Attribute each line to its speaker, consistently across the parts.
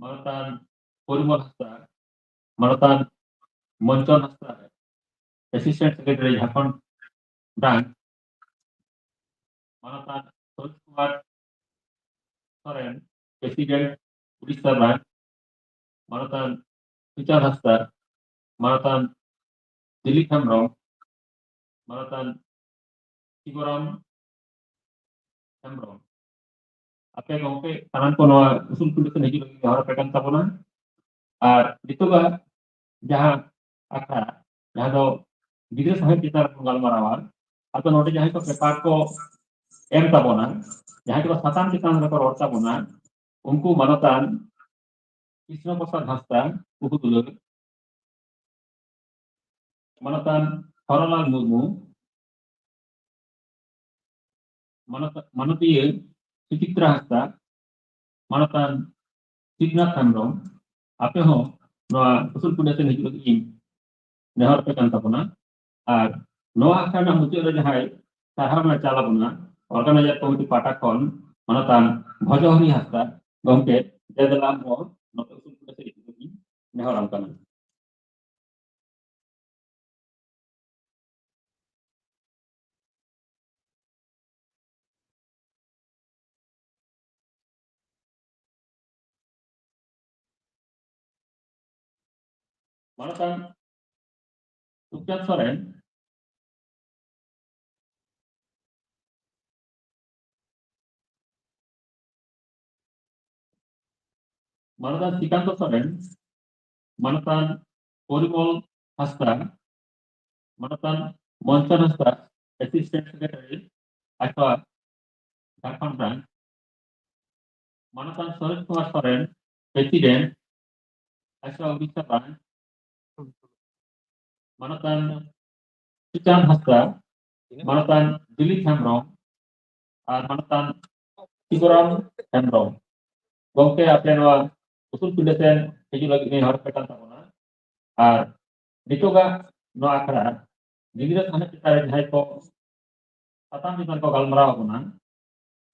Speaker 1: Manatan Porimor Hasta, Manatan Monchon Hasta, Assistant Secretary Jharkhand Branch, Manatan Sojit Kumar Soren, President Odisha Branch, Manatan Suchar Hasta, Manatan Dilip Hembrong, Manatan Tigoram Hembrong. Ape gongke saran ko noa usul kulisan hijau lagi harap rekan tabona ar dituga jaha akha jaha do gidra sahib kita galmarawan atau note jaha ko prepare ko em tabona jaha ko satan kita ko ror tabona unku manatan Krishna Prasad Hasta uku dulu manatan Horolal Murmu manutiye Suchitra Hasta manatan Sidnath Hembrong ape ho noa usul kulisan hijau lagi nehar rekan tabona আর নোয়া আখানা মুচুরে যাহাই সাধারণ চালাবনা organiser committee পাঠাখন মানতান Bhojohori হাসতা গমকে জেদলাম ও নত উসুল কুলেছে ইতি নেহরাম কানা মানতান সুখচাঁদ সরেন মানতান শ্রীকান্ত সরেন মানতান Parimal হাসতা মানতান মঞ্চন হাসতা assistant secretary আশা Jharkhand branch মানতান Suresh Kumar সরেন president আশা Orissa branch মানতান সুচাঁদ হাসতা মানতান Dilip Hembram আর মানতান Tigoram Hembrong. Gongke ape noa usul kulisan hijau lagi ini harap rekan tabona ar dituga noa akra gidra sahib kita jahai ko satan kita ko galmarao abona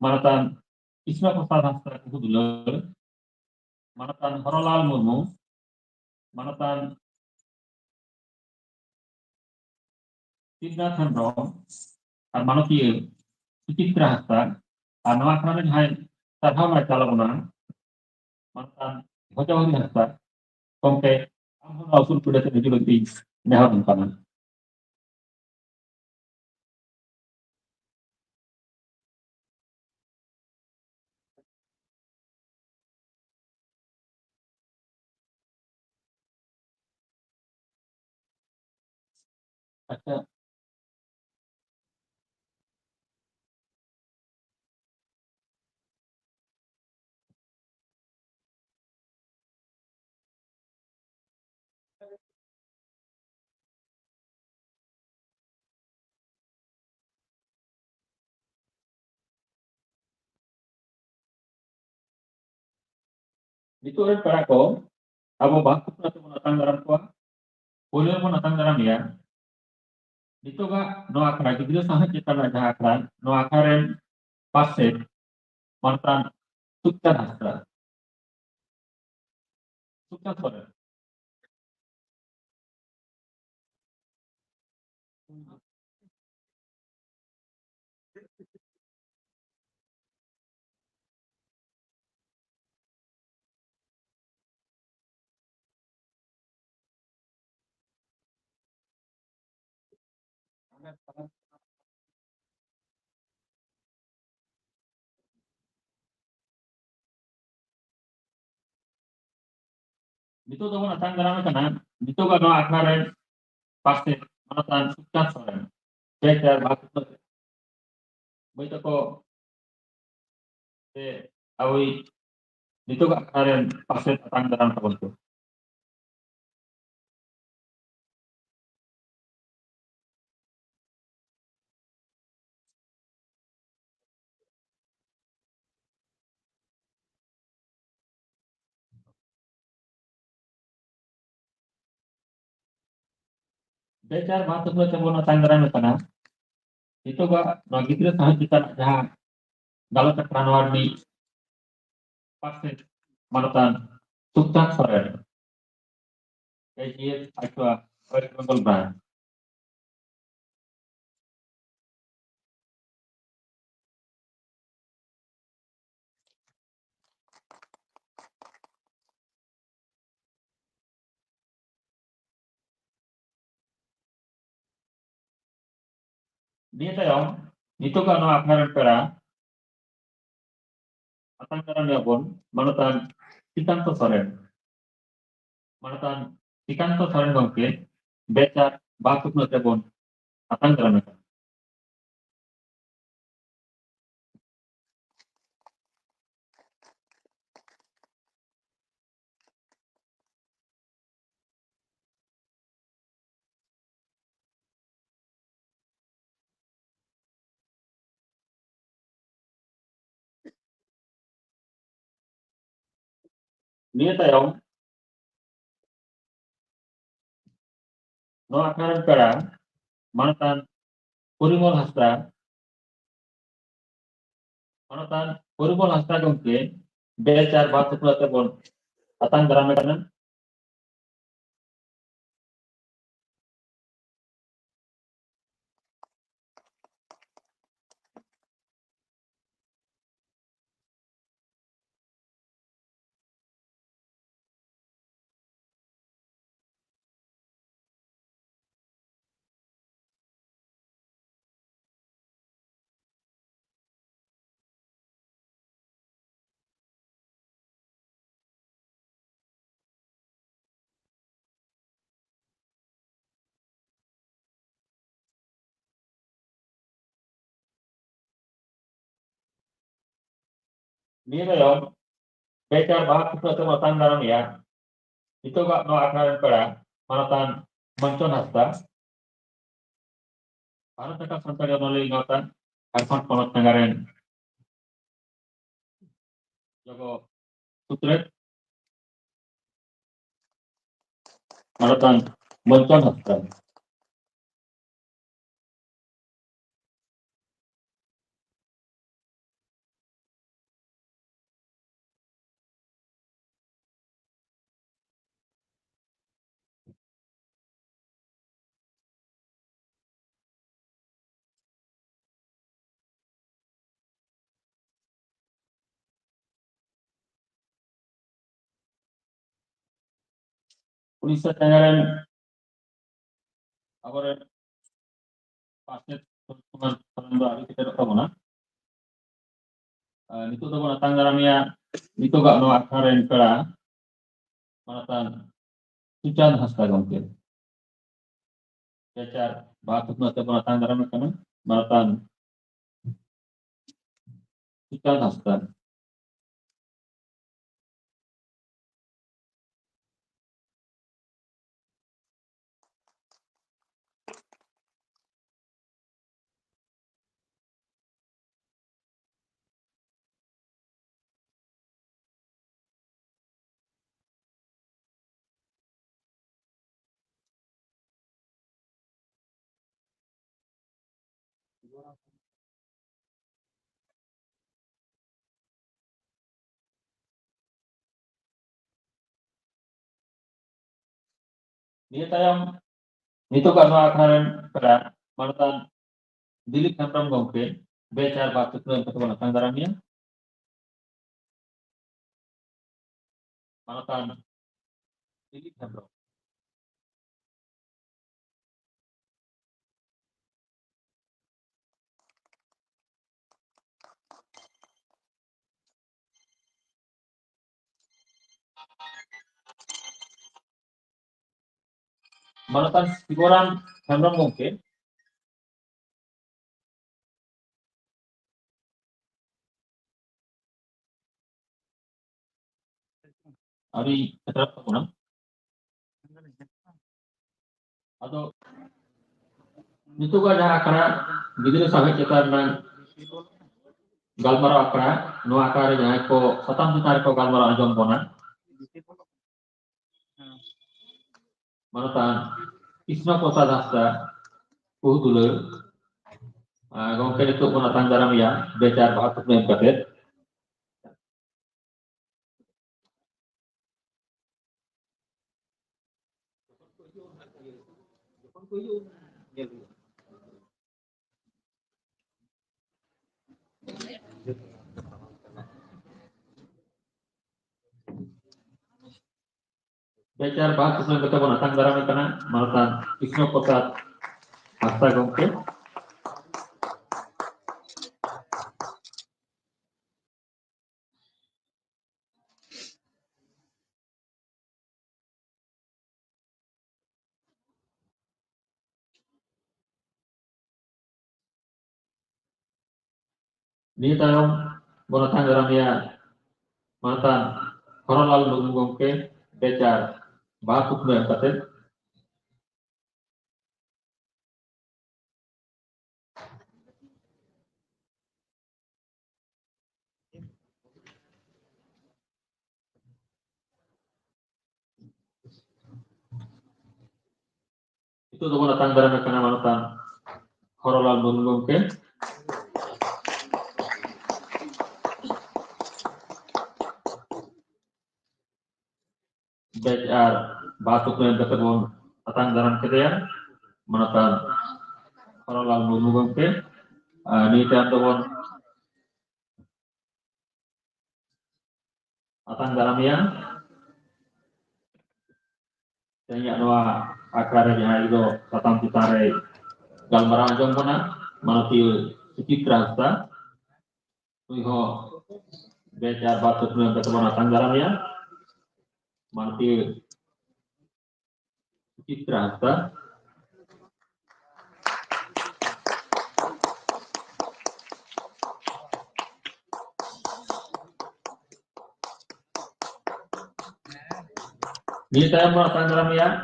Speaker 1: manatan Krishna Prasad Hasta uku dulu manatan Horolal Murmu manatan Sidnath Hembrong ar manutiye Suchitra Hasta আর নোয়া আখড়ানে যাহাই সাধারণ চালাবনা mantan Bhojohori হাসতা গমকে আমহনা উসুল কুলিsan hijau lagi neharaam kana acha dituren para ko abo bangku na tumunatang daram ko boleh mo natang daram ya dituga no akra gidra sahib kita na jaha akra no akaren passe mantan Suchar Hasta Suchar Soren Dito to natang daram kana dituga no akaren passe manatan Suchar Soren Jaitar bangku boita ko awi dituga akaren passe natang daram tabonto Jaitar bangku cabona natang daram kana dituga no gidra sahib kita na jaha galat akran warni passe manatan Sukchan Soren, KGS Aqua West Bengal branch. Dia tayong nito ka no akharan pera atang karan yabon manutan Sikanto Soren. Manutan Sikanto Soren gongke becar batuk no tebon atang karan. Dia tayong no akharan pera manutan Purimol Hasta manutan Purimol Hasta gongke becar batuk no tebon atang karan. Dia tayong becar batuk no tebon atang karan ya. Ito ka no akharan pera manutan Mancon Hasta Bharat का संसदीय knowledge ingatan Harvard Ponot Negaren Jago Sutret Maratan Moncon Hasta. Ulisan Negaren Abore Pasnet Pertemuan Penanda kita tahu na. Nito to na tanggaramia nito ga no akaren pera Maratan Suchan Hasta gongke. Becar batuk no tebon atang karan kana Maratan Suchan Hasta. Dia tayong nito ga no akaren pera Maratan Dilip Hembrem gongke becar batuk no tebon atang karannya Maratan Dilip Hembrem. Manatan Sigoran Hembrem gongke ari keterap kunang atau itu ga jaha akara gidire sabe cetar nang galmaro akara no akara jaha ko satam jutar ko galmaro anjong pona manatan Isna Prasad Hasta Puhudule gongke itu punatan daram ya becar bahatuk nem katet Becar bahas tentang ketemu tanggaran kena Malatan Isno Prasad Hasta gongke. Ni tayong bola tanggaran ya Malatan Horolal gongke becar bahas tentang katet. Itu tuh bola tanggaran kena Malatan Horolal gongke. Becar batuk dengan ketemu tanggaran kedean Malatan Horolal gongke. Ni tayong atang dalam yang tanya doa akarnya itu tatang pitare gambaran jong mana manati citra sta tuho bejar batut dengan ketemu atang dalam yang manati citra sta ni tayo mo atang dalam yang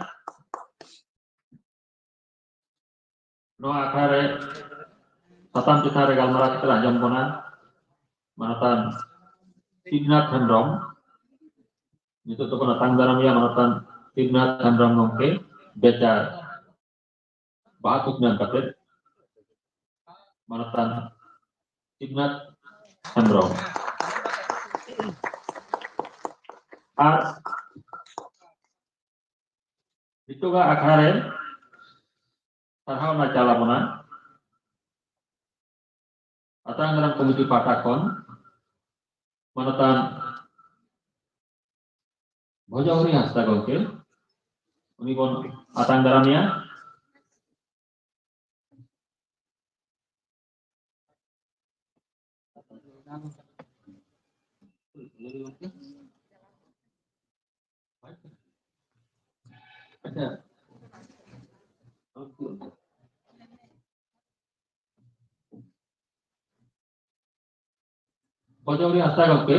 Speaker 1: no akare tatang pitare gambaran kita jong mana manatan Sidnat Hendrom itu tuh atang dalam yang manatan Sidnat Hendrom ngongke bejar batut dengan katet manatan Sidnat Hendrom itu ga akhare sarhaw na cala muna atang dalam komiti patakon manatan Bojori hasta gongke unibon atang dalamnya Bojori hasta gongke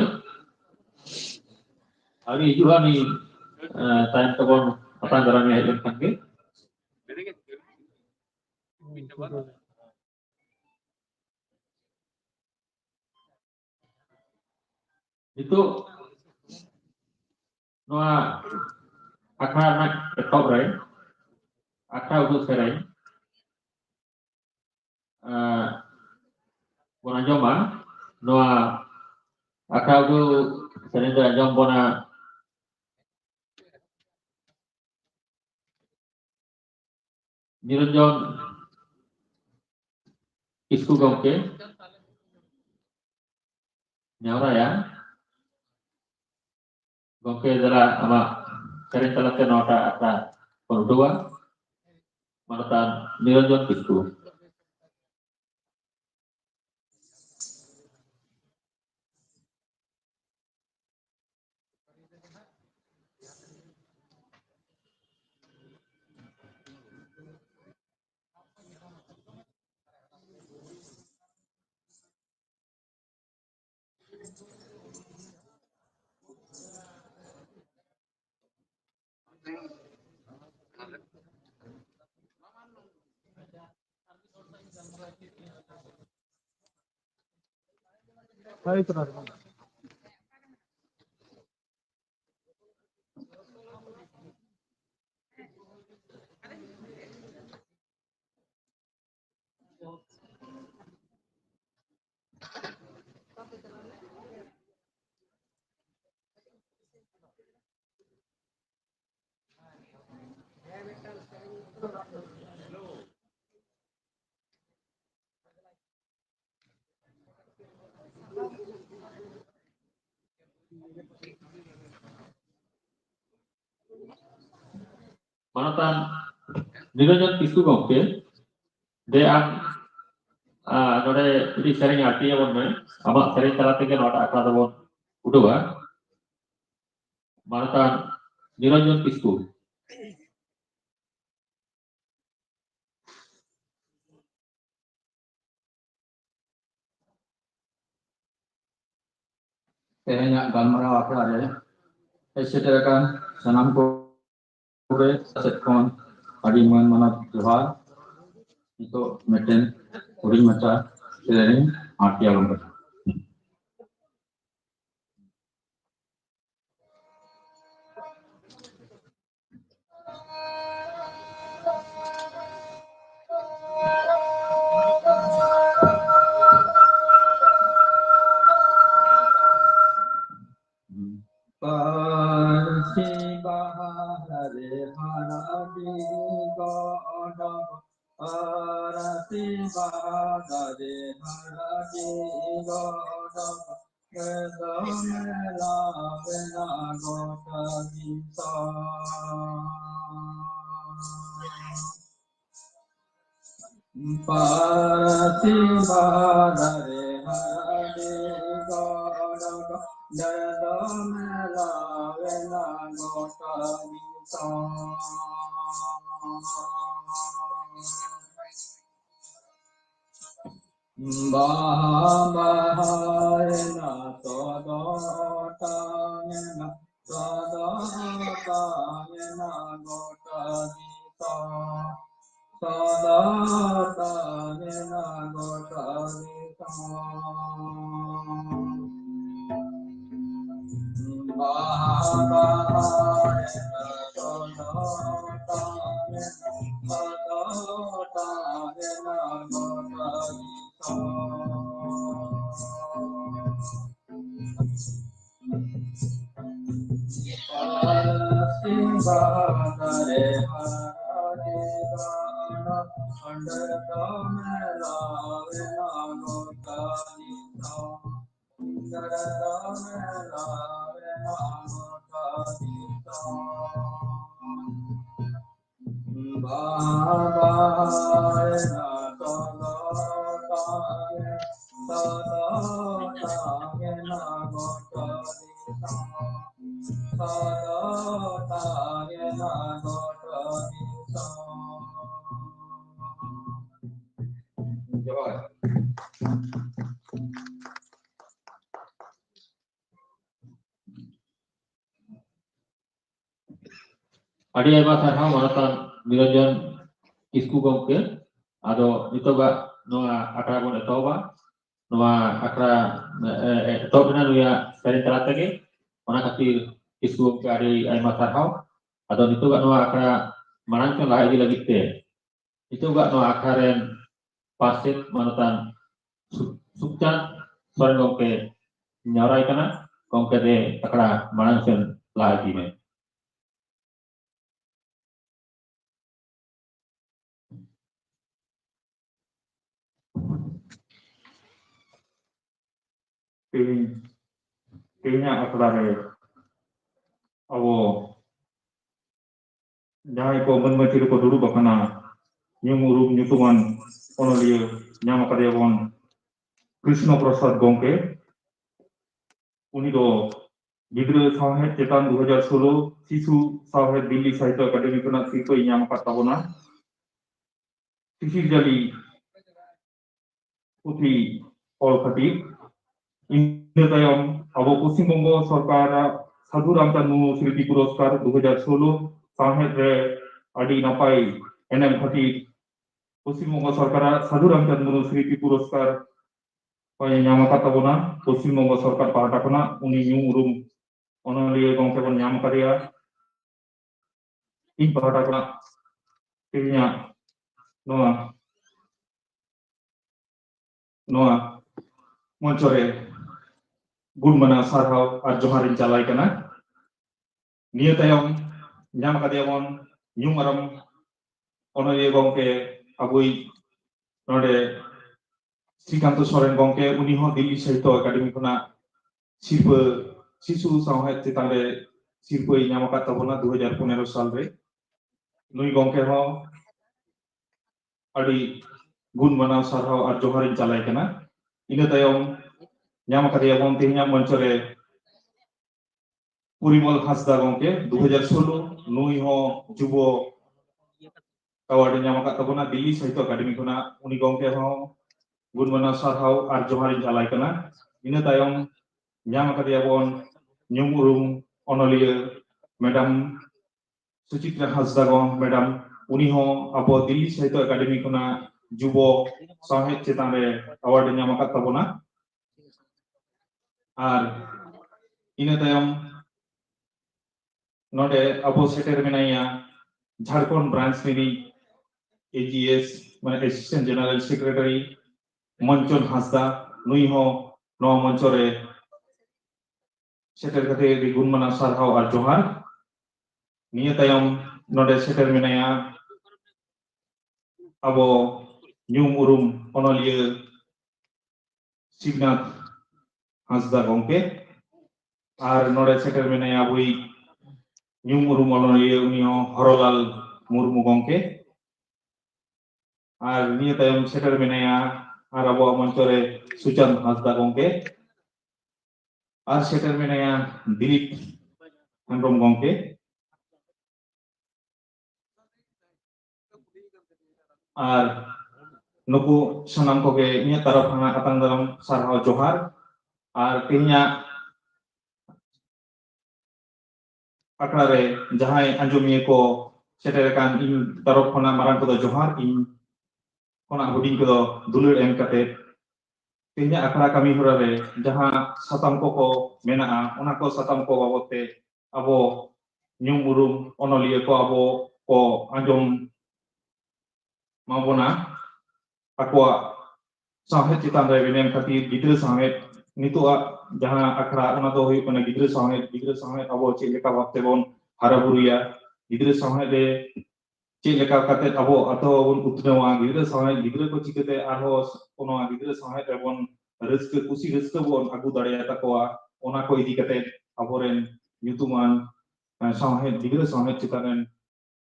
Speaker 1: hari juga nih time kebon atang dalamnya itu kangke itu noa akra nak ketop rai akra untuk serai bona joma noa akra untuk serai jom bona Niranjon Isku gongke nyawra ya gongke adalah ama sering telatnya nota akra berdua manatan Niranjon Isku Manatan Niranjan Kisku gongke dia node ini sering artinya bon ama sering tala tege nota akada bon udua Manatan Niranjan Kisku
Speaker 2: Tehnya galmarau apa ada? Seceritakan senam kore setkon hariman mana Tuhan itu meten uring maca sering arti alam. Parsi bahare haradi goda Parsi bahare haradi goda Kedamela vena goda gita Parsi bahare haradi goda Jayadamela vena goda gita Bahamahayana Sodotayana Sodotayana Gotadita Sodotayana Gotadita Bahamahayana Sodotayana Sodotayana Gotadita Parasimbhadare haradivana Andatamela vena gotadita Andatamela vena gotadita Bhavayana Tadotayana Gotadita Tadotayana Gotadita Joy.
Speaker 1: Adi ayma sarha Manatan Niranjan Kisku gongke ado nitoba noa akra bon etoba noa akra etobna nuya sering tala tege ona katir Kisku gongke adi ayma sarha ado nitoba noa akra manancon lagi lagi te itu gak no akaren pasit Manatan sukcan soreng gongke nyarai kana gongke de akra manancon lagi me
Speaker 3: Kayaknya akhlaknya awo jahai ko menciri ko dulu bakana yang urut nyutuman ono dia nyama karyawan Krishna Prasad Gongke उन्हीं दो गिद्र साहेब चेतन 2016 शिशु साहेब दिल्ली साहित्य अकादमी को शिल्प इनाम काताबोना शिशिर जाली पुथी और खटी इन तायम अब पश्चिम बंग सरकार साधु रामचंद्र मुर्मू शिल्पी पुरस्कार 2016 साहेब रे आदि नापाई एनएम खटी पश्चिम बंग सरकार साधु रामचंद्र मुर्मू शिल्पी पुरस्कार nyama kata bona Pশ্চিম বঙ্গ सरकार पाहटा खना उनी न्यू रूम ओनलिए गongke bon nyama karya इन पाहटा खना तिnya noa moncore gun mana sarhau ar joharin jalai kana niya tayong nyama karya bon nyung aram Onolye gongke abui node Srikanto Soren gongke uni ho Delhi Sahitya Akademi khona sirpa sisu sawhet chetan re sirpa nyam akat tabona 2015 साल re nui gongke ho adi gun mana sarhaw ar joharin chalai kana ina tayom nyam akadiya bon tehnya monchore Purimal Hasda gongke 2016 nui ho jubo award nyam akat tabona Delhi Sahitya Akademi khona uni gongke ho gun mana sarhaw ar joharin chalai kana ina tayom nyam akadiya bon nyum urum onoliya Madam Suchitra Hasda gong Madam uni ho abo Delhi Sahitya Akademi khona jubo sawhet chetan re award nyam akat tabona ar ina tayom node abo seter menaya Jharkhand branch ni AGS মানে Assistant General Secretary Manchon Hasda nui ho no manchore seter kate rigun mana sarhaw ar johar niya tayom node seter menaya abo nyum urum onoliya Sivnath Hasda gongke ar node seter menaya abui nyum urum onoliya uni ho Horolal Murmu gongke ar niya tayom seter menaya ar abo manchore Suchant Hasda gongke ar seter menaya Dilip Hemrom gongke ar nuku sanam koge niya taraf hanga atang dalam sarhaw johar ar tehnya akrare jahai anjomiye ko seterekan in taraf khona marang kodo johar in khona huding kodo dulur em kate tehnya akra kami horare jaha satam ko menaa ona ko satam ko babote abo nyum urum onoliya ko abo ko anjom mabona akwa sawhet chetan re benem khatir gidra sawhet nitua jaha akra ona do huyuk kana gidra sawhet abo che leka bapte bon hara buruya gidra sawhet re che leka kate abo ato bon utnawa gidra sawhet gidra ko chikate arho ono gidra sawhet re bon raska kusi raska bon agu dareya takwa ona ko idi kate aboren nyutuman sawhet gidra sawhet chetan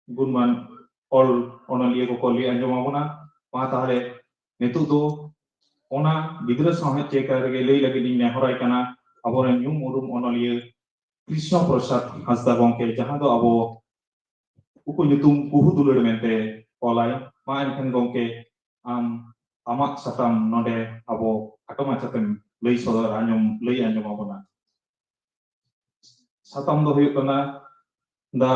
Speaker 3: gunman ol onoliya ko li anjom abona ma tahale nitu do ona gidra sawhet che karge lei lagi ding nehorai kana aboren nyum urum onoliya Krishna Prasad Hasda gongke jaha do abo uku nyutum kuhu dulur mente olai ma enkan gongke amak satam node abo atoma chatem lei sodor anjom abona satam do huyuk kana the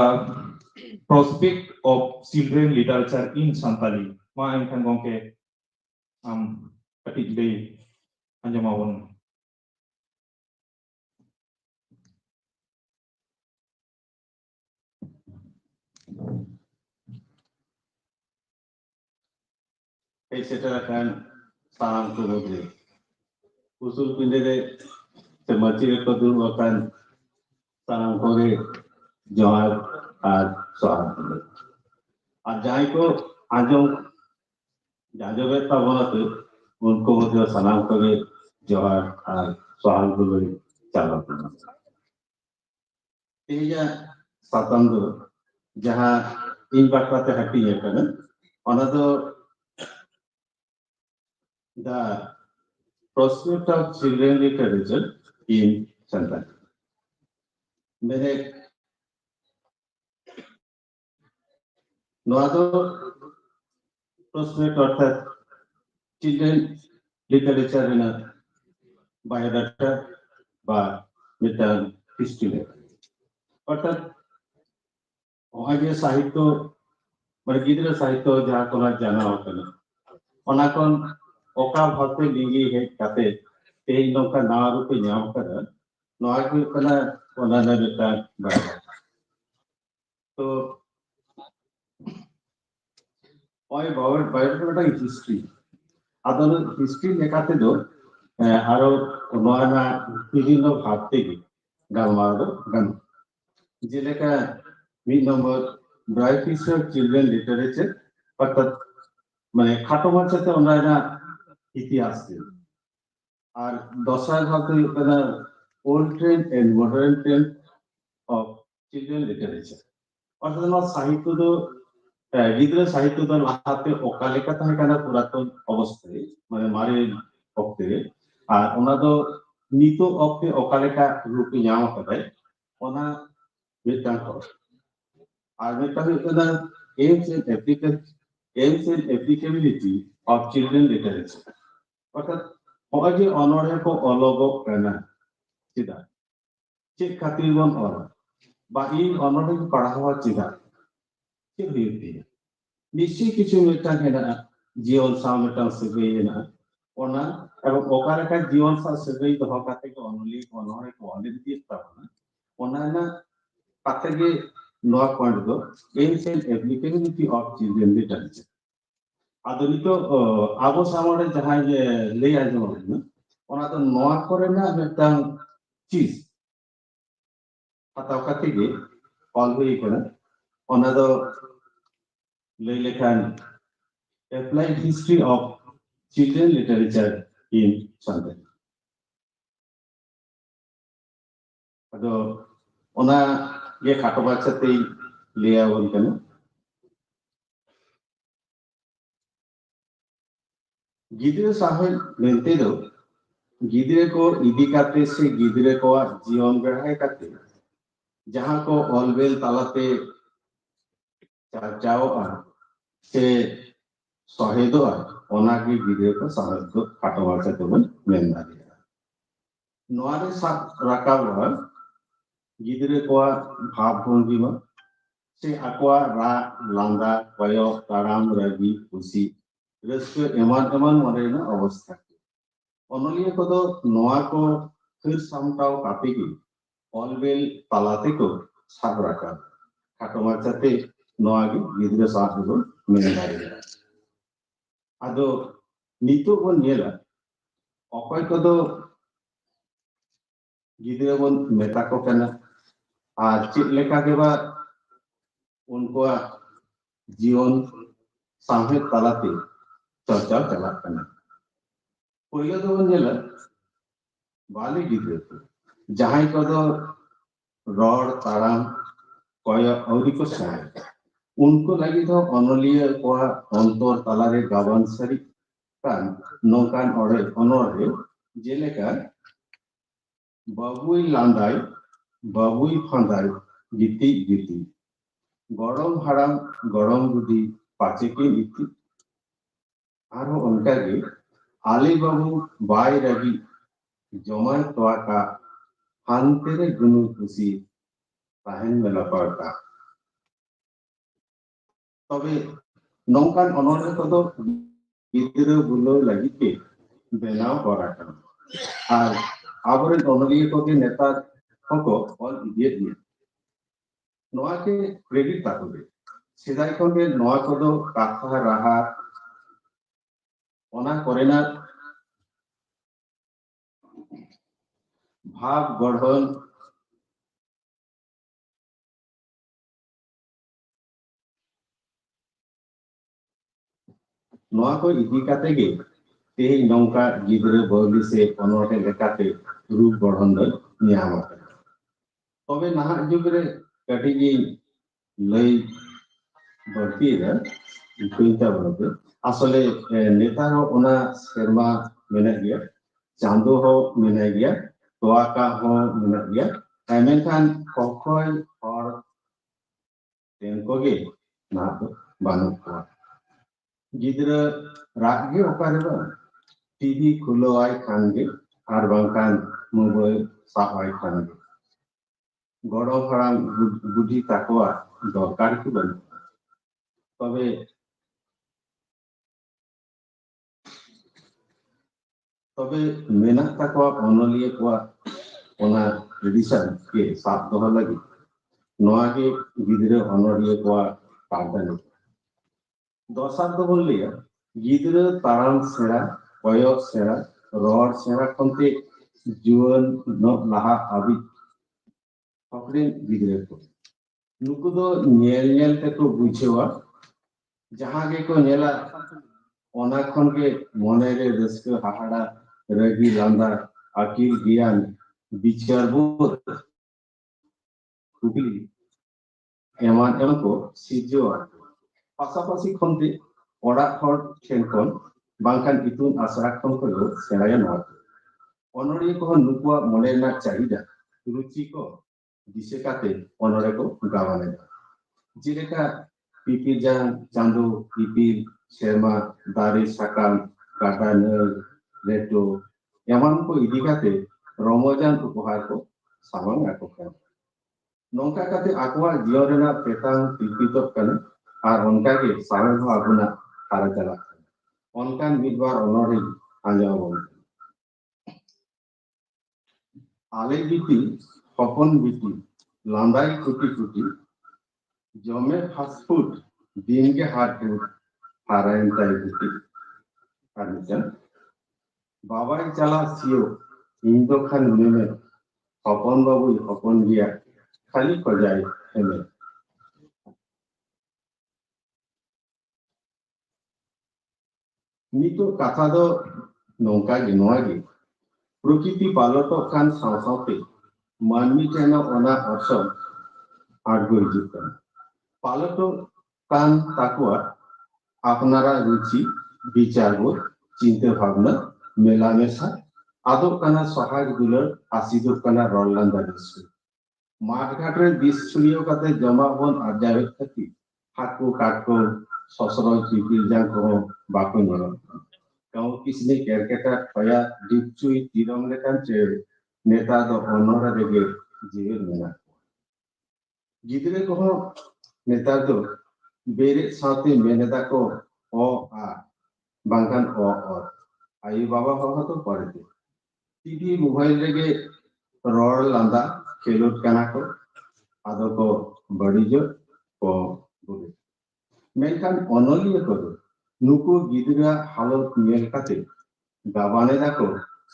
Speaker 3: prospect of children literature in Santali ma enkan gongke katik lei anjom abon
Speaker 4: এই সেটাkan sarang tulogi usul pindere semacam kodur akan sarang kore johar আর sohar আর যাই को आजम जाजबे तबलते उनको मध्य सलाम करे जोहार और सोहाल गुलो चालक तेजा सतंग जहां इन बातते हटी है कने ona do the prospect of children literature in Santan mere noa do prospect অর্থাৎ children literature in a biodata বা মিটার হিস্ট্রি অর্থাৎ ওই সাহিত্য মানে গিদ্রা সাহিত্য যা তোমরা জানা হতো না অনাকন ওকা ভাতে লিঙ্গি হে কাতে এই নৌকা না রূপে নাম করে নয় কনা ওনানা বেটা তো ওই বায়োডাটা হিস্ট্রি আদর হিস্ট্রি লেখাতে দো আরো নয়না বিভিন্ন ভাব থেকে গালমারো গান যে লেখা মিড নম্বর ব্রাইট ফিচার চিলড্রেন লিটারেচার অর্থাৎ মানে খাটো মাছাতে ওনারা ইতিহাস দিন আর দশার ভাগ হয়ে গেল old trend and modern trend of children literature অর্থাৎ নওয়া সাহিত্য ᱫᱚ ᱜᱤᱫᱽᱨᱟᱹ ᱥᱟᱦᱤᱛᱛᱚ ᱫᱚ ᱞᱟᱦᱟᱛᱮ ᱚᱠᱟ ᱞᱮᱠᱟ ᱛᱟᱦᱮᱸ ᱠᱟᱱᱟ ᱯᱩᱨᱟᱛᱚᱱ ᱚᱵᱚᱥᱛᱷᱟ ᱨᱮ ᱢᱟᱱᱮ ᱢᱟᱨᱮ ᱚᱠᱛᱮ ᱨᱮ ᱟᱨ ᱚᱱᱟ ᱫᱚ ᱱᱤᱛᱚᱜ ᱚᱠᱛᱮ ᱚᱠᱟ ᱞᱮᱠᱟ ᱨᱩᱯ ᱧᱟᱢ ᱟᱠᱟᱫᱟᱭ ᱚᱱᱟ ᱢᱤᱫᱴᱟᱝ ᱦᱚᱨ আর একটা হচ্ছে না aims and applicability of children literature অর্থাৎ নয় যে অনড়হে কো অলগো কানা চিদা চেক খাতির বন অল বা এই অনড়হে পড়াওয়া চিদা চেক হইতে নিশ্চয়ই কিছু মিটান হেনা জীবন সাও মিটান সেগই হেনা ওনা এবং ওকা লেখা জীবন সাও সেগই দহ কাতে কো অনলি অনড়হে কো অলি দিয়ে তাবনা ওনা না কাতে গে नॉट पॉइंट दो aims and applicability of children literature आधुनिक आबो सामने जहां जे ले आजो ना ओना तो नोआ करे ना मिटांग चीज हताव काते गे ऑल हुई कना ओना दो ले लेखान applied history of children literature in Sunday अदो ओना ये खाटो बाचाते ले आवल कना गिद्रे साहेब मेंते दो गिद्रे को इदी काते से गिद्रे को जीवन गढ़ाई काते जहां को ऑलवेल तालाते चाचाओ से सहेदो ओना की गिद्रे को साहेब दो खाटो बाचाते बन मेंदा दिया नोआरे साथ राकावा गिद्रे को भाव भंगी में से अक्वा रा लांदा पयो ताराम रवि खुशी रस्क एमान एमान मरेना अवस्था অনলিয়া কদো নোয়া কো ফির সামটাও কাপে কি অলবেল তালাতে কো সাব রাখা খাটো মাছাতে নোয়া কি গিদ্রে সাহেব মেনে দাঁড়িয়ে আদো নিতো বন নেলা অকয় কদো গিদ্রে বন মেতা কো কেনা আর চিট লেখা কেবা উনকো জীবন সাহেব তালাতে চর্চা চালাক কেনা पहले तो बन बाली गिद्रे जहां कदो रड़ ताराम कय अवधि को सहाय उनको लगी तो अनलिया को अंतर तालारे गावन सरी कान नौकान ओरे अनरे जेलेका बाबुई लांदाई बाबुई फंदाई गीति गीति गरम हाराम गरम बुद्धि पाचे के इति आरो उनका के आली बाबू बाय रवि जमाय तोका हांतेरे गुनु खुशी ताहेन मेला पड़ता तबे नौकान अनरे कदो गिद्रे बुलो लगी के बेनाव कराटा आर आबरे अनलिए को के नेता हको ऑल इडियट दिए नोआ के क्रेडिट ताकोबे सेदाय को के नोआ कदो काथा रहा ओना करेना भाव गढ़न नोआ को इदी काते गे ते नौका गिद्रे बौली से अनोटे लेकाते रूप गढ़न दो नियाम तबे नाहा जुगरे कटी जी लई बढ़ती है इकुइता बनते असले नेता हो ओना शर्मा मेना गया चांदो हो मेना गया तोआका हो मेना गया एमेखान कोकोय और तेंकोगे ना तो बानु को गिद्रा रागे ओकारे बा टीवी खुलो आय खानगे आर बांकान मोबाइल सावाय खानगे गड़ो फराम बुद्धि ताकोआ दरकार की बन तबे तबे मेहनत ताकोआ अनलिए कोआ ओना ट्रेडिशन के साथ दोहा लगी नोआ के गिद्रे अनलिए कोआ पागदानी दसार तो बोल लिया गिद्रे ताराम सेरा पयो सेरा रॉड सेरा खंते जुवन न लाहा आबि अपने गिद्रे को नुकु दो नेल नेल ते को बुझेवा जहाँ के को नेला ओना खन के मने रे रस्क हाहाड़ा रगी लांदा अकील ज्ञान विचार बोध कुकली एमान एम को सिजो पासापासी खनते ओड़ा खर ठेनखन बांखान इतुन आसरा खन को सेराया नवा ओनोरी को नुकुआ मनेना चाहिदा रुचि को दिसेकाते ओनोरे को गावाने जिलेका पिपिल जang चांदो पिपिल सेरमा दारी साकाम काटा नल रेटो एमान को इदिकाते रमजान उपहार को सामांग आको kan nongka kate akwa jiorena petang pipitok kan ar onka ke sarang ho aguna hara jala onkan midbar onori anjawon ale biti hopon biti landai kuti kuti jome fast food din ke hard food harain tai kuti arjan babai chala sio indo khan meme hopon babu hopon dia खाली को जाए हमें नितो कथा दो नौका गिनवागी प्रकृति पालतो खान सावसावते मानवी चेना ओना अर्सम आर्गो हिजुकन पालतो कान ताकुआ आपनारा रुचि विचारबोध चिंता भावना मेलामेशा आदो काना सहाय दुलर आसिदो काना रोलांदा दिसु माठघाटे बिस छुरियो काते जमा बन आजावे थकी हाको काटको ससरो चिपिल जांग को बाको नरो गांव किसने केरकेटा पया डिपचुई तिरम लेकान चे नेता दो ओनोरा देगे जीवन मेना गिदरे को नेता दो बेरे साथे मेनेदा को ओ आ बांगान ओ आयु बाबा हो तो पड़ते टीवी मोबाइल लेगे रोड लांदा खेलोट काना को आदो को बड़ीजो को बोले मेनखान ओनोलिया को नुको गिदरा हालत मेल काते गाबाने दाको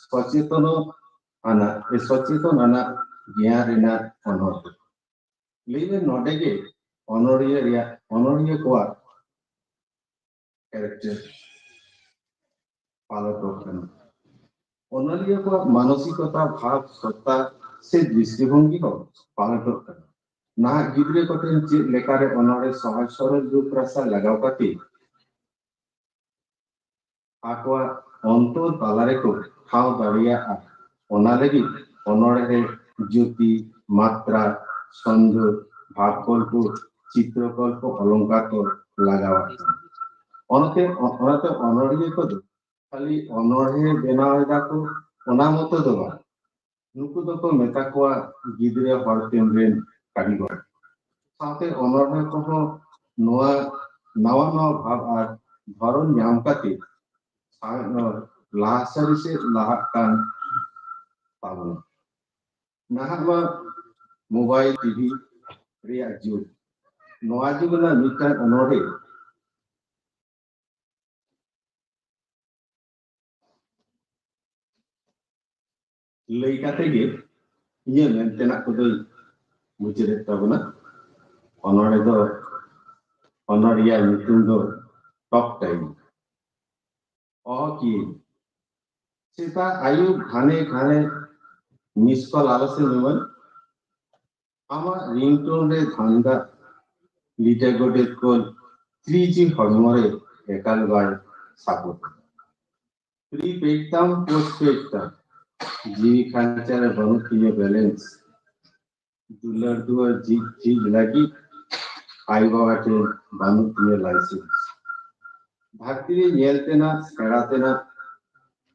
Speaker 4: सचेतन आना ज्ञारेना ओनोर लेवे नोडेगे ओनोरिया को कैरेक्टर पालतो करना ओनोरिया को मानसिकता भाव सत्ता से दृष्टिभंगी को पालतो करना ना गिदरे को चे लेकारे ओनोरे सहज सरल रूप रास्ता लगाव काते आकवा अंतो तालारे को ठाव दारिया ओना लगी ओनोरे रे ज्योति मात्रा छंद भावकल्प चित्रकल्प अलंकार को लगावा ओनते ओनोरिया को खाली ओनोरे बेनावेदा को ओना मतो दोबा नुकु दो को मेता को गिदरे हरतेमरेन कारीगर साथे ओनोरे को नवा नवा भाव और धरन नाम काते लासरी से लाहकान पावन नाहबा मोबाइल टीवी रिया जुग नवा जुगना मिटान ओनोरे लेकाते गे ये मेंटेना को दो मुझे तबना ओनोरे दो ओनोरिया मिटुन दो टॉप टाइम की सीता आयु घाने घाने मिस कॉल आलसे निमन आमा रिंगटोन रे धांदा लिटे गोटे को 3G हरमोरे एकाल बाय सापोर्ट प्रीपेडताम पोस्टपेडताम जीवी खांचारे बनु किए बैलेंस दुलर दुआ जी लगी आई बाटे बनु किए लाइसेंस भारतीय येलतेना सेरातेना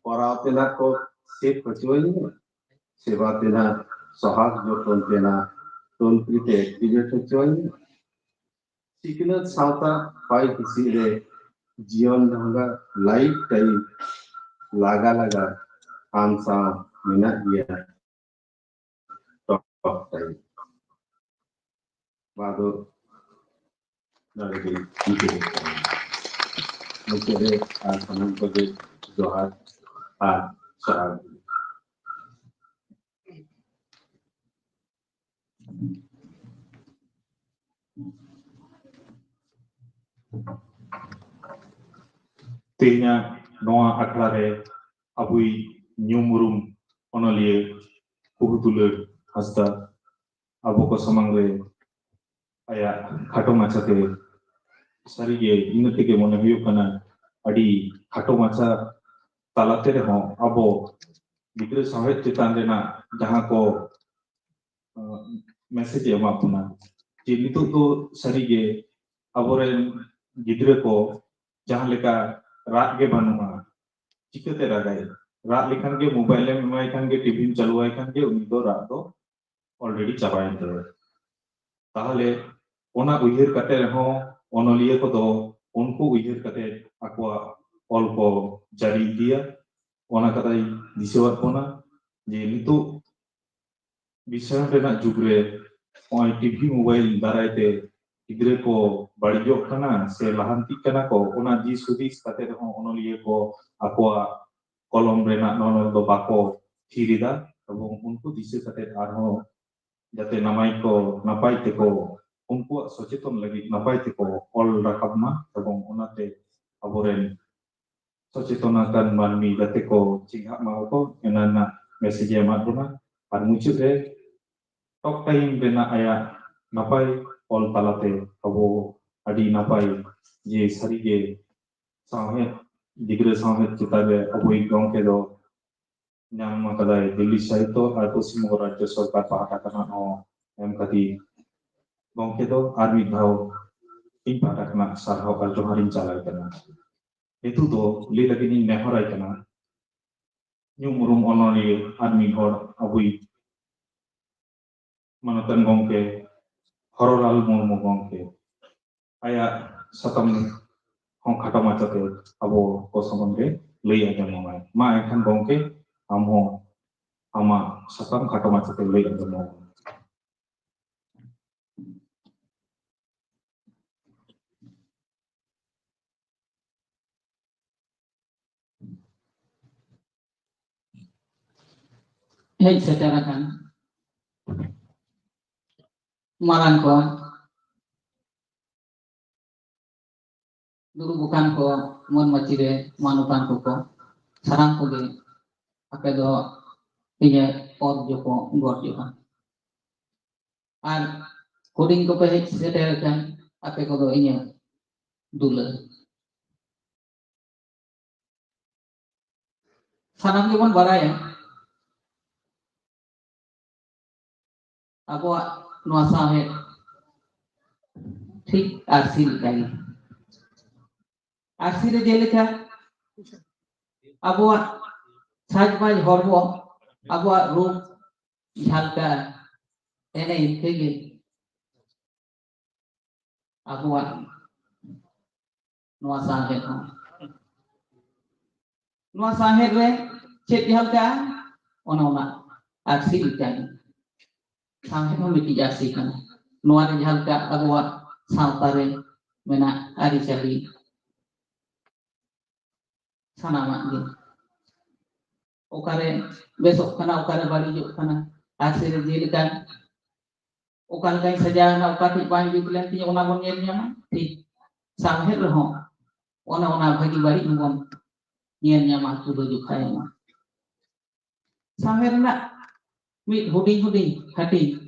Speaker 4: परातेना को से पचोई सेवातेना सहाग जो टोलतेना टोल प्रीते एक्टिवेट होचोई सिकनत सावता पाई किसी रे जीवन ढंगा लाइफ टाइम लागा लगा आंसा मिना दिया टॉप टाइम बादो नालेगे मुझे आज हम को दे जोहार आज शराब
Speaker 3: Tehnya noa aklare abui nyumurum onolie Kuhutule Hasta abo ko samangre aya khato machate sarige ingatege mone huyuk kana adi khato macha talate rehon abo gidra sawhet chetan rena jaha ko message ema puna je nitu to sarige aboren gidra ko jaha leka रात के बनूंगा चिकते रगाई रात लिखन के mobile में मैं खान के TV चालू है खान के उन्हीं दो रात तो ऑलरेडी चाबाइन थे ताहले ओना उइहर कते रहो ओनलिए को तो उनको उइहर कते akwa ऑल को जारी दिया ओना कताई दिसेवत कोना जे नितो विषय रेना जुगरे ओय टीवी मोबाइल दारायते gidre ko barijok kana se lahanti kana ko ona di sudis kate rehon onolie ko akwa kolom rena nonol do bako thirida ebong unku dise kate arho jate namai ko napai te ko unku socheton lagi napai te ko ol rakabma ebong onate aboren sochetonakan manmi jate ko cingak mau ko enana message emaduna ar mucure tok time rena aya napai ol talate abo adi napai je sarige sahe digre sahe chitabe aboi gongke do nyam makadai Delhi saito ar Paschim Banggo Rajya Sarkar pahata kana no em kati gongke do armi dhau in pahata kana sarhau ar joharin chalai kana itu do li lagi ni nehorai kana nyumurum onori armi hor aboi manatan gongke Hororal Murmu gongke aya satam hong kata macate abo ko samangre lei aja momai ma ekhan gongke amho ama satam kata macate lei aja momai
Speaker 5: Hei setarakan marang ko dulu bukan ko mon macire manukan ko sarang ko ge ape do inya od joko ngor joko ar coding ko pe setarakan ape ko do inya dula sarang ge mon baraya abuak nuasa he ठीक RC लिखाई RC रे जेलेखा abuak sajbaj hormo abuak रूप झालका ene kege abuak nuasa he nuasa he re chet झालका ona RC लिखाई sampai memitigasi kan nuar jalka abuat sautare mena ari cari sanama gitu okare besok kana okare bari juk kana akhir jilikan okal kai saja na okati banju kulen ti ona bon nyel nyama ti sampai reho ona bagi bari ngon nyel nyama tu do juk khai ma sampai na mit huding hati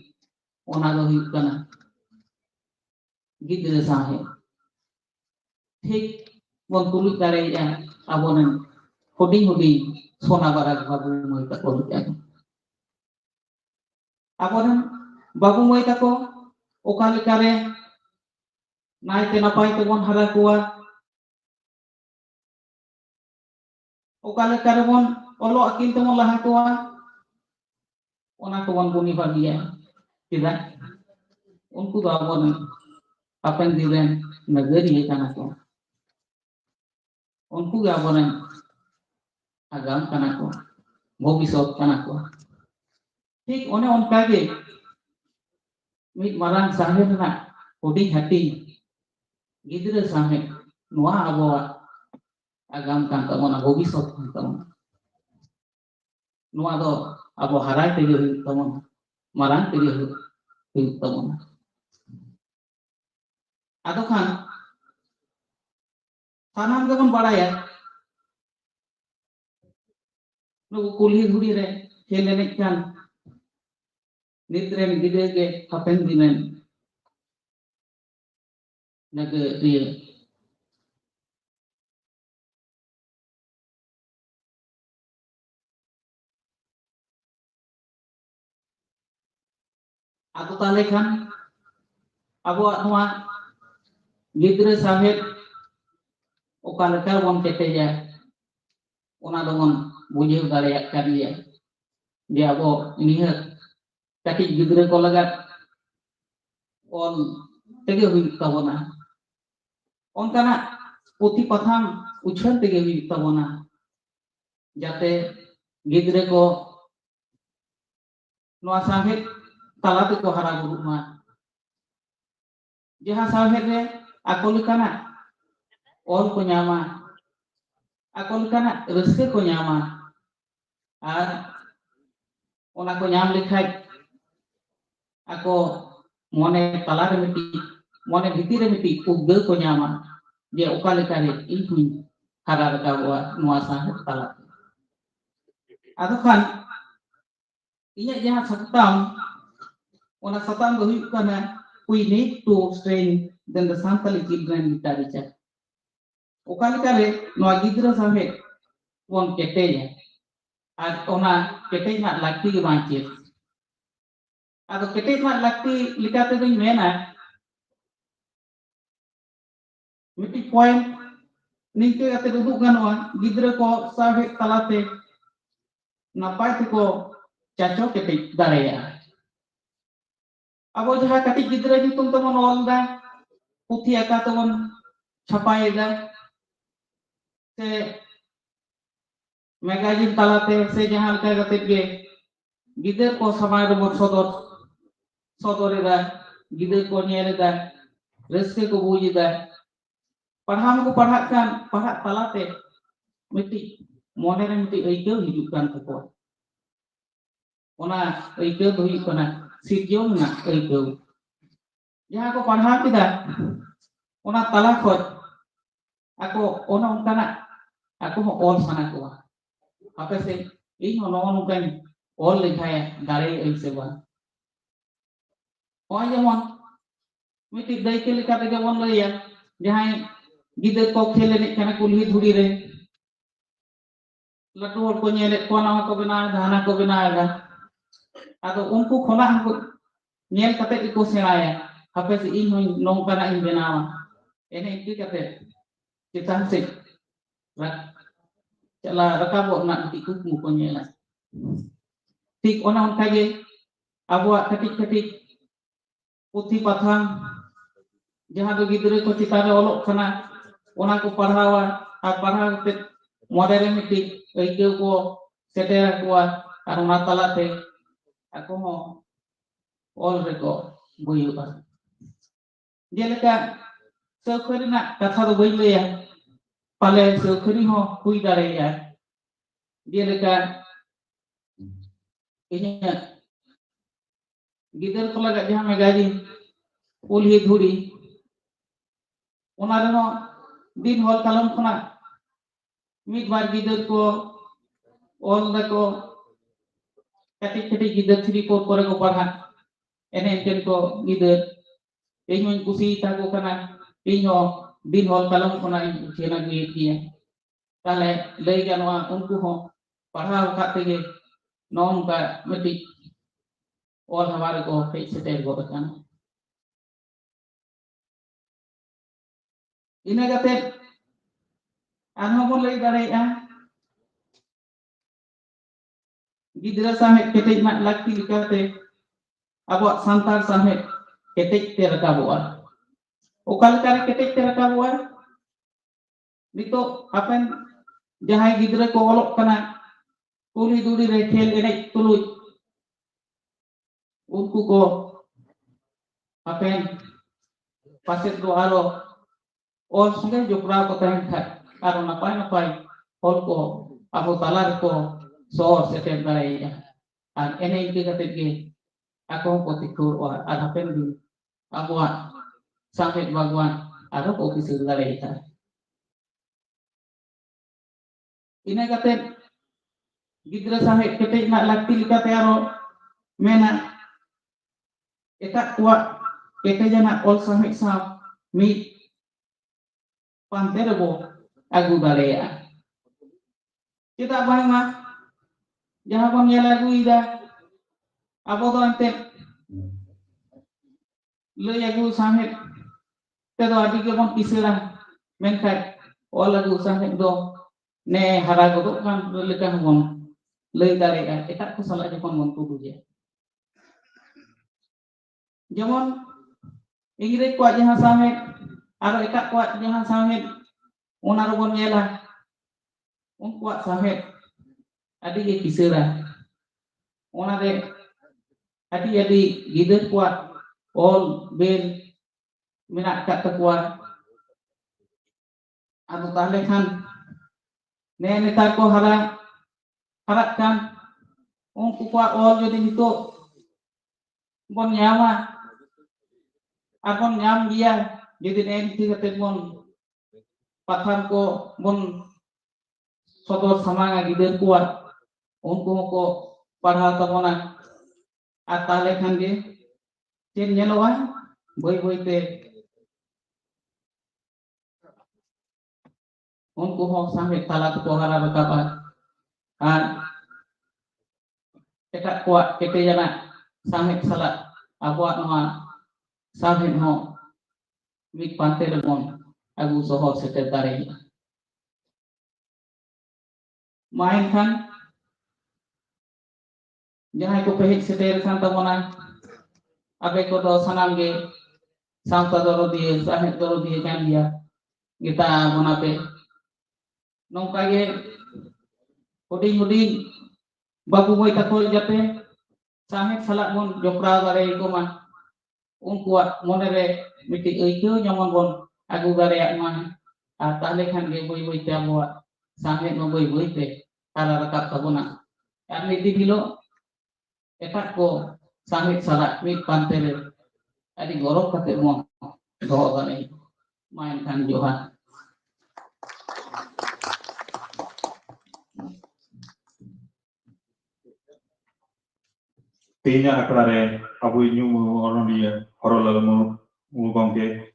Speaker 5: ona do huyuk kana gidra sahe ठीक bon tulik dare ya abonan huding sona barak babu moy ta ko ya abonan babu moy ta ko okale kare nai te napai te bon hara kuwa okale kare bon olo akin te mon laha kuwa ona ko bon buni bagia tidak unku do abonan apen diren nagari ya kana ko unku ga abonan agam kana ko bhobishot kana ko ठीक one onka ge mit marang sahe na huding hati gidra sahe noa abawa agam kan tamona bhobishot kan tamona noa do abo harai te ge tamona marang te ge tamona ado kan sanam ge bon baraya nuku kulhi dhuri re khel enej kan nit ren gidre ge hapen dinen naga dia aku tale kan abuak noa gidre sahet oka leka bon keteja ona dongon bujeu dareyak kan dia abo ini kaki gidre ko lagat on tege huyu tabona onkana puthi patham uchan tege huyu tabona jate gidre ko noa sahet talate ko hara guru ma jaha sahet re ako lekana ol ko nyama ako lekana reske ko nyama ar ona ko nyam lekhaj ako mone talare miti mone bhitire miti ubbe ko nyama je oka lekare ihuñ hara rakawa noa sahet talate ado kan inya jaha satam ona satam do huyuk kana we need to strain then the Santali children literature oka lekare noa gidra sahet won keteya ar ona ketej nak lakti ge bancir ado ketej nak lakti likate do mena miti point ningke ate duduk ganoa gidra ko sahet talate napai ko caco ketej dareya abo jaha katik gidra nyutum temon olda puthi aka temon छापाएगा से magazine तालाते से जहां लका गते गे गिदर को समाज रो सदरेगा गिदर को नेलेगा रस्के को बुझेगा पढ़ाम को पढ़ा kan पढ़ा तालाते मिटी मोने रे मिटी अइकौ हिजुक kan को ओना अइकौ do हुई कना सिरजोन ना अइकौ जहां को पढ़ा किदा ओना ताला खोज ako ona unkana aku mau all sana ko apa sih ini mau nungkain all likhaya dari sewa oh jamon miti dai ke likate jamon laya jahai gidar ko khele ne kana kulhi dhuri re latu hor ko nyele ko na ko bina dhana ko bina aga ado unku khona ko nyel kate ko senaya apa sih ini nongkana in benawa ene iki kate kita sih cala rakabo nak tiku mukonya lah tik ona onkaje abuak katik puthi patham jaha do gidre ko citare olok kana ona ko parhawa ar parhaw te modere miti aike ko setera ko ar matalate ako mo ol reko buyuba jeleka sekhari nak katha do bayi leya pale sekhari ho hui dareya jeleka inya gidar ko laga jaha magazine ulhi dhuri ona reno din hol kalam khona mid bar gidar ko ol dako katik gidar 3-4 kore ko padha ene enten ko gidar inyong kusi tago kana inyo din hol kalam khona chena dia tale lei ganwa unku ho padha khatege non ka meti और हमारे को कैसे तैयार हो बताना इन्हें कहते अनुभव ले दारेया गिदरा साहेब केते mak lakti likate abak santar sahet ketek te rakaboa okal kare ketek te rakaboa nito apen jahai gidra ko olok kana kuli duri re khel enek tuluj unku ko apen paset do aro और संगे जोपरा को तहन था आरो नपाय hall को आबो तालार को सौर सेटेल दाराया आर एने इनके कते के ako ko tikur or adapen di abwa sampai bagwan ado ko kisir dareita ina kate gidra sahib ketek nak lakti lika tearo mena etak kuat kete jana ol sahib sahab mi panterbo agu galea kita bang mah jangan pun ya lagu ida apa tu ante le agu sahib tedo adi ke pun kisah menkai ol agu sahib do ne hara godok kan lekan mon le galea etak ko salah jepon mon tudu je Jangan Ingrid kuat jangan sahib, atau ikat kuat jangan sahib, unar pun nyelah, kuat sahib, adik ye kisah, unar dek, adik gider kuat, all bel minat kat kuat, atau tahle kan, netar ko harapkan, kuat all jadi itu, bon nyawa. Akon nyam dia jadi nanti kata mon pathan ko mon sodor samanga gider kuat unku ko padha tabona atale khan ge chen nyelowa boy te unku ho sampai talat ko hara bakapa etak kuat kete jana sampai salat abuat nama sahib ho mik pante remon agu sohor sekretari main kan jangan ko pehik seter santa mona abe ko do sanam ge santa doro die sahib doro die kan dia kita mona pe nongka ge huding babu boy takol jate sahib salak mon jopra gare ko man unkuat monere miti itu nyaman bon agu gare man tahle khan ge boy te abuat sahib no boy te ara rakat tabona arni di bilo etak ko sahib salak mit pantele adi gorok kate mon do gane main kan johan
Speaker 3: Tinya akrare abu nyumu orang dia horolal mu gongke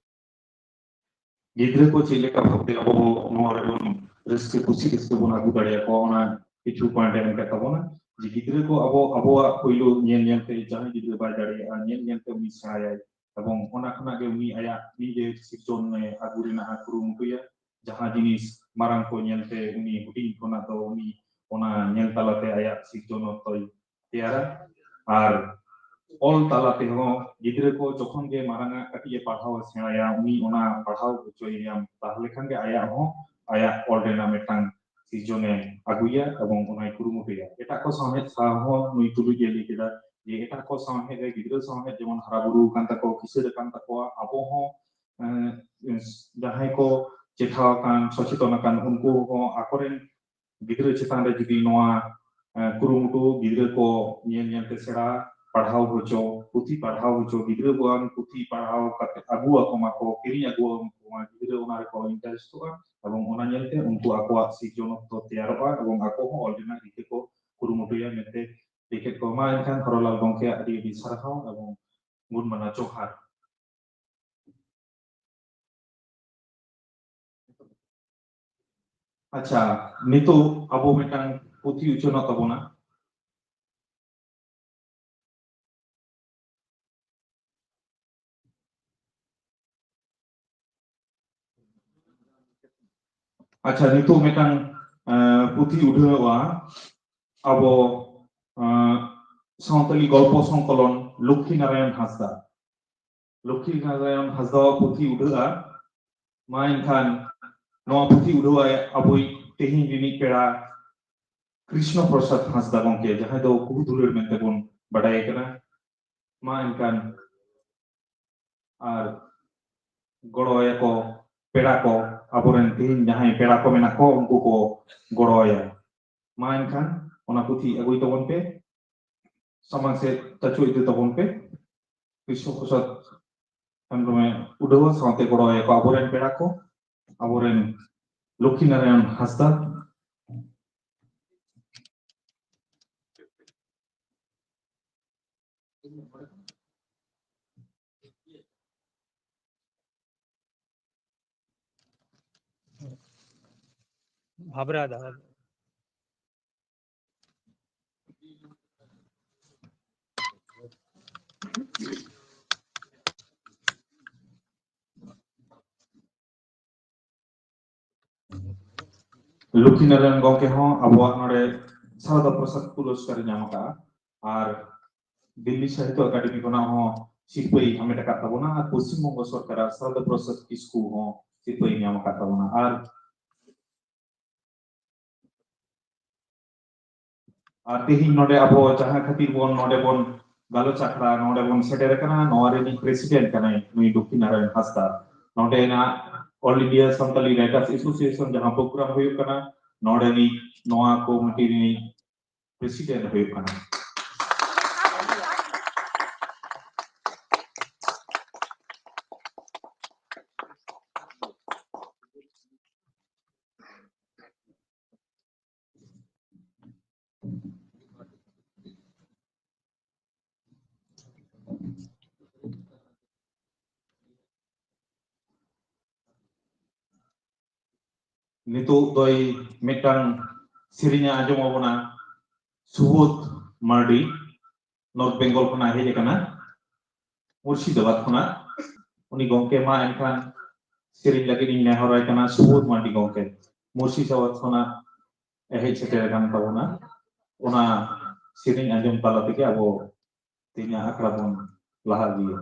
Speaker 3: gidre ko chile ka bhakti abu more bun riski kusi kisko bun agu dare ko ona kichu point em ka tabona ji gidre ko abu koilo nyen te jahan gidre ba dare nyen te mi saya এবং ona khana ge uni aya ni je sikjon me agurina akuru muya jahan jinis marang ko nyelte uni huding kona to uni ona nyel talate aya sikjon toy tiara R all talate ho gidre ko jokhon ge maranga katiye padhao senaya uni ona padhao hochoyam tahle khan ge aya ordena metang sijone aguya ebong onai kurumutuya eta ko samet saho nui tudu je likida je eta ko samet ge gidre samet jemon haraburu kan tako kisir kan tako abo ho jahai ko chetha kan socheton kan unku ho akoren gidre chetan re judi noa kurumutu gidre ko nyel te sera padhao hocho puthi padhao hocho gidre ko am puthi padhao kate agu ako mako kiri agu ma gidre ona ko interest to abong ona nyelte unku ako sikjono to tiaroa abong ako ho ordina dike ko kurumutu ya mete dike ko ma kan horolal gongke adi di sarhao abong gun mana johar acha nitu abo metang puthi uchono tabona acha nitu metang puthi udhawa abo santali golpo songkolon Lokhi Narayan Hasda puthi udhawa main kan no puthi udhawa aboi tehin jini pera Krishna Prasad Hasda gongke jahan do kuhuduler mente bon badai kana main kan ar goroya ko pera ko aboren tehin jahan pera ko menak ko unku ko goroya main kan ona puthi agoi tabon pe samang se tachu itu tabon pe Krishna Prasad handome udhawa sante goroya ko aboren pera ko aboren Lokhi Narayan Hasda
Speaker 6: Bhabra दा
Speaker 3: Lukhinaren gongke hon abuak nore Sarada Prasad Puruskar nyamaka ar Delhi Sahitya Akademi kona hon sirpai hame dekat tabona ar Paschim Bongo Sarkar Sarada Prasad Kisku hon sirpai nyamaka tabona ar tehin node abo jaha khatir bon node bon galo chakra node bon setere kana nore ni president kana nui Lukhinaren Hasta node na All India Santali Writers Association jaha program hoyuk kana node ni noa committee ni president hoyuk kana Nitu doi metang sirinya ajong abona Subodh Mardi North Bengal khona heje kana Murshidabad khona uni gongke ma enkan siring lagi ni nehorai kana Subodh Mardi gongke Murshidabad khona heje setere kan tabona ona siring ajong tala teke abo tinya akra bon laha dia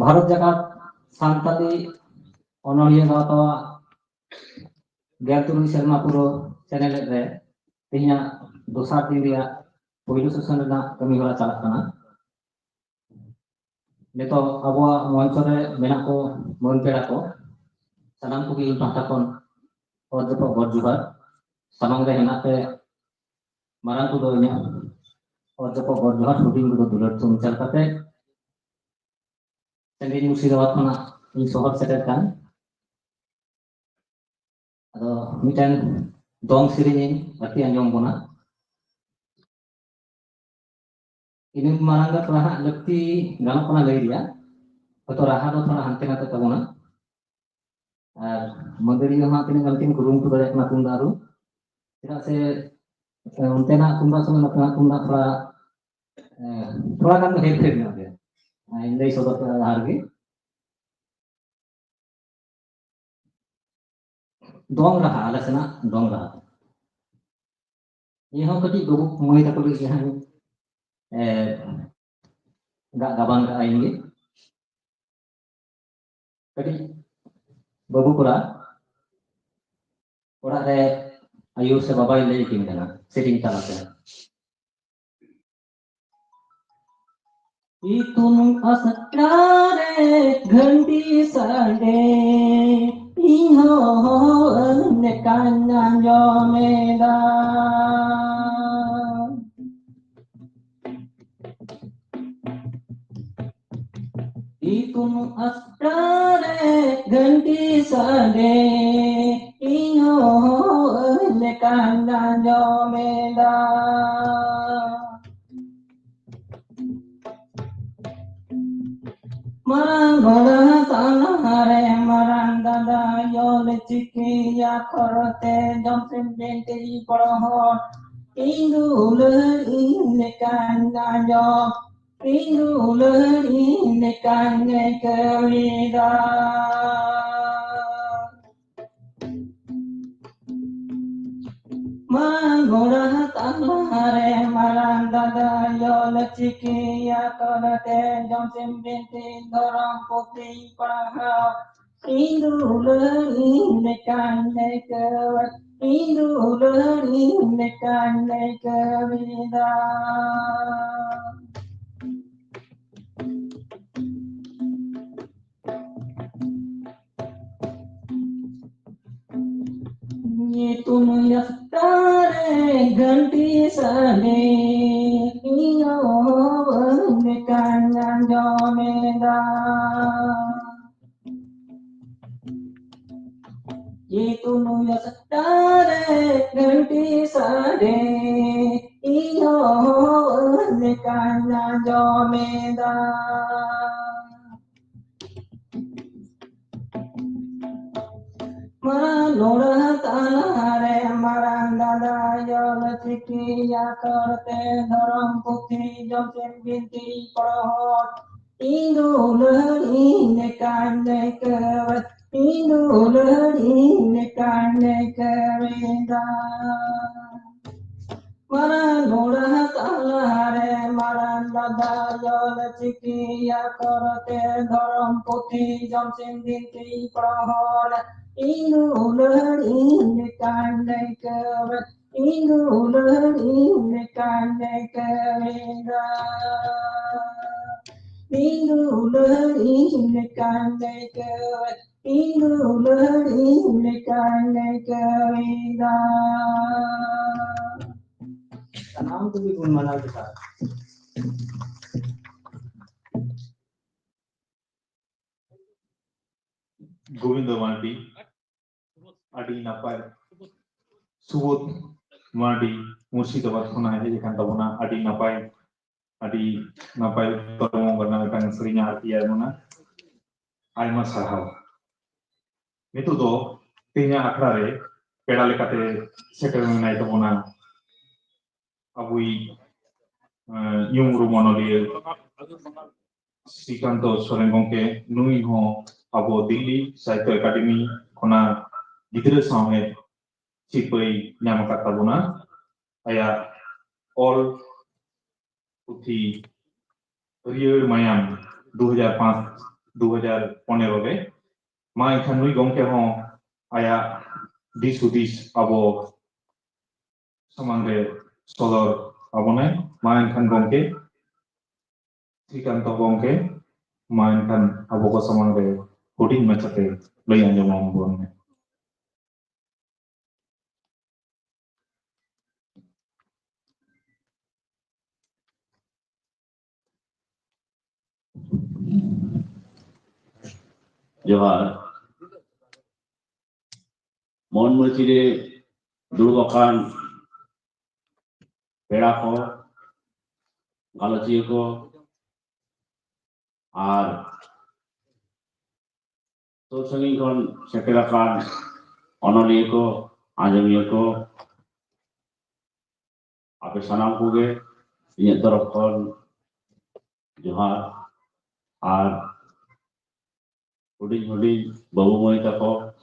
Speaker 7: Bharat जाकात Santali ऑनोरिया गावता गेलतुरुई शर्मा पुरो channel रे तिहिया दोसार दिन रिया पहिलो session Raina कमी हरा चालक kana neto abwa moncho re menak ko mon pera ko sanam ko gi pahta kon orjopo gorjuhar samang re henak te marang ko do nya orjopo gorjuhar shooting ko dulat tum chal kate Sendiri Murshidabad khona in sohor setter kan ado mitan dong siring arti anjong bona ini marangga raha lekti ganak kona lay dia atau raha do thora hante nate tabona ar mandiri ha tini galtin kurung tu dare na kundaru tira se unte na kunda sama na kunda thora kan he phe na dia indai sodor hargi dong raha alasana dong raha ये हम कभी गबु मोहित को भी यहाँ nggak gabang ka aing ge kadi babu kura ora re ayu se babai le kin kana setting talate itun asakare ghandi sade iho ne kanna jo meda itun asakare ghandi sade iho ne kanna jo meda marang goda tanahare marang dada yol chikiya khorote jomsim bente porohon indul inekana jo indul inekane kawida marang goda tanahare marang dada yol chikiya khorote jomsim bente dorong putri parahao indul inekane kawida indul inekane kawida itun yastare
Speaker 5: ganti sade iyo bernikangan jomeda itu nuya sedare ganti sade iyo bernikangan jomeda Manora tanare marandada yola cikiya karte dharam puthi jomsen binti parohot Indu lehari nekane kerat Indu lehari nekane kerenda Manora tanare marandada yola cikiya karte dharam puthi jomsen binti parohot Ingular in the Kandakarat, Ingular in the Kandakarinda. Ingular in the Kandakarat, Ingular in the Kandakarinda. Salam to be Gunmana Gita.
Speaker 3: Govinda Mandi, Adi Napay, Subodh Mandi, Murshidabad khona heje kan tabona Adi Napay tormo garna kan serinya artiya mona aima sarhaw. Nitu do tinya akhra re peda lekate setel menai tabona abui yumru monoli Srikanto Soren gongke nui ho abo Delhi Sahitya Academy khona gidra samet cipai nyam kat tabona aya all puthi Riyar Mayam 2005-2015 re ma ikhan nui gongke ho aya dis abo samangre sodor abonai ma ikhan gongke Srikanto gongke ma ikhan abo ko samangre huding machate lay anjom bon
Speaker 6: Johar Mon Murchide Durbakan Pedako Galochiko Ar Sosangin Setelakan Onolieko Ajamieko Ape Sanam Kuge Inyat Dorokon Johar Ar Huding babu moi tako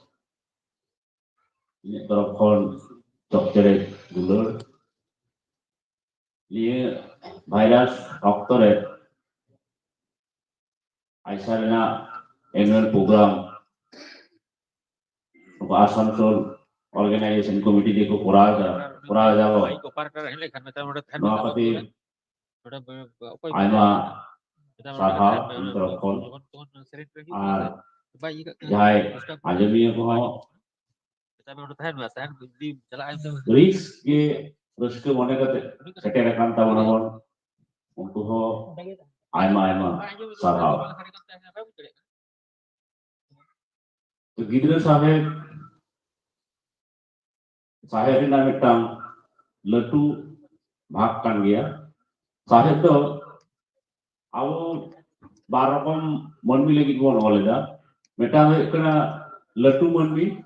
Speaker 6: ini terapkan dokter dulu ini virus dokter aisyah annual program Asansol organization committee deko pura jabo nopati aima sarha terapkan ar jai ajami ko risk ke risk mone kate setere kan tabon untuk ho aima sarha gidra saheb ina mitang latu bhag kan gaya saheb to abo barakom manmi lagi kon oleda meta kena latu manmi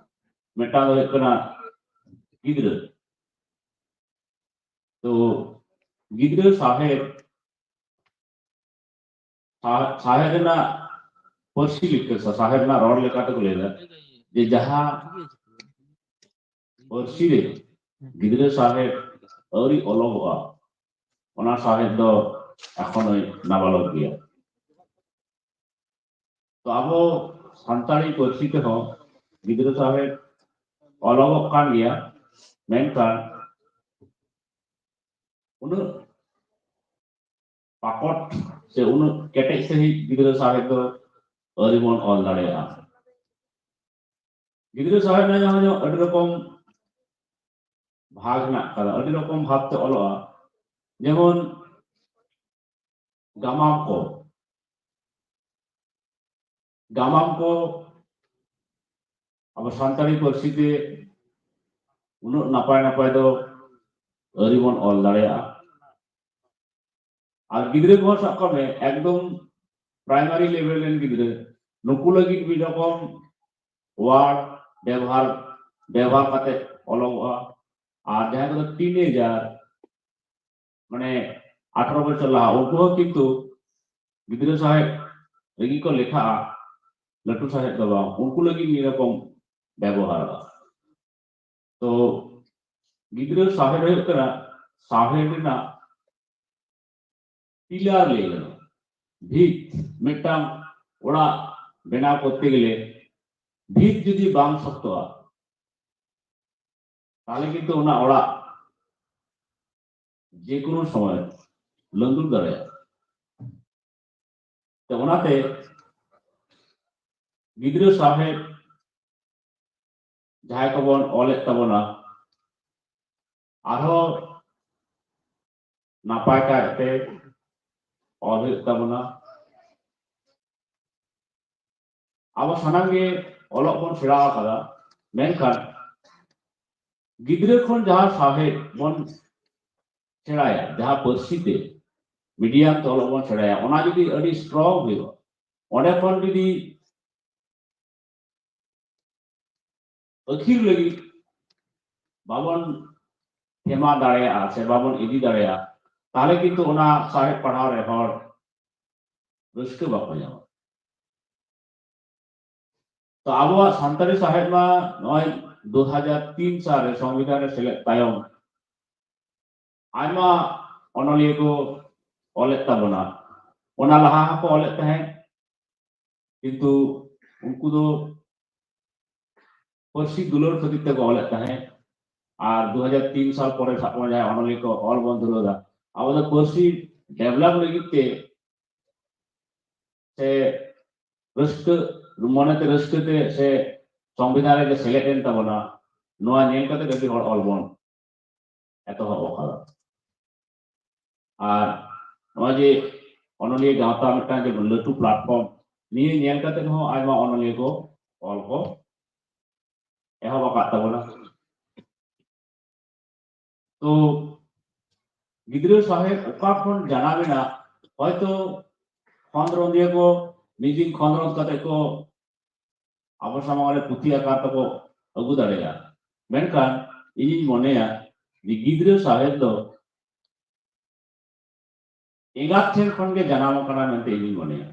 Speaker 6: meta kena gidra to gidra saheb na persi likhe saheb na rod lekate koleda je jaha persi re gidra saheb auri ologoa ona saheb do ekhonoi nabalog gaya to abo santari persi te ho gidra saheb ologok kan gaya menkan unu pakot se unu ketek se gidra saheb do arimon ol dareya gidra saheb na jahan adi rokom भाग हेना कदा अडी रकम भाबते ऑलोआ जेमन गामाम को अब सानताड़ी पार्सी ते उन्नत नापाय नापाय दो अरिबन ऑल दाड़ेया और गिद्रे को सब कमे एकदम प्राइमरी लेवल रेन गिद्रे नुकु लगी भी रकम वार्ड व्यवहार करते ऑलोआ और जहाँ को टीनेजार माने 18 बछर लहा उनको किंतु गिद्रे साहेब रेगी को लेखा लटू साहेब दबा उनको लगी ये रकम व्यवहार तो गिद्रे साहेब है करा साहेब ना पिलार ले गए भीत मिट्टाम ओड़ा बेना करते गले भीत जुदी बाम सकता ताले किंतु उना ओड़ा जेकुनो समय लंदुर दाड़े तो उनाते गिद्रे साहेब जहाँ को बन ऑले तबना आरो नापाय काटे ऑले तबना अब सनागे ऑलोक बन सेड़ा कदा मेनखान गिद्रे खन जहाँ साहेब बन सेड़ाया जहाँ पर्सीते मीडियम तो ऑलोक बन सेड़ाया ओना जुदी अडी स्ट्रॉन्ग हुई ओने खन जुदी अखिर लगी बाबन हेमा दाड़ेया से बाबन इदी दाड़ेया ताले किंतु ओना साहेब पढ़ाव रे हर रस्के बाको जामा तो आबो सानताड़ी साहेब मा नय 2003 साल रे संविधान रे सेलेक्ट तायम आयमा ओनलिए को ऑले तबना ओना लहा को ऑले तहे किंतु उनको दो पर्सी दुलर खतिर ते ऑले तहे और 2003 साल पर सापमा जाय ओनलिए को ऑल बंधु दा अब पर्सी डेवलप लगिते से रस्क मनते रस्कते से संविधान रे सेलेक्ट एन तबना नोआ नेल कते गति हर ऑल बन एतो हो खादा और नोआ जे ओनलिए गावता मिटा जे लटू प्लेटफॉर्म निये नेल कते हो आयमा ओनलिए को ऑल को एहो बाका तबना तो गिद्रे साहेब ओका खन जाना बिना हयतो खंद्र दिए को निजिन खंद्र कते को अब सामने पुथी आकार तक अगु दाड़ेया मेनखान इनी मनेया जे गिद्रे साहेब दो एगात ठेन खन के जनाम कना मेनते इनी मनेया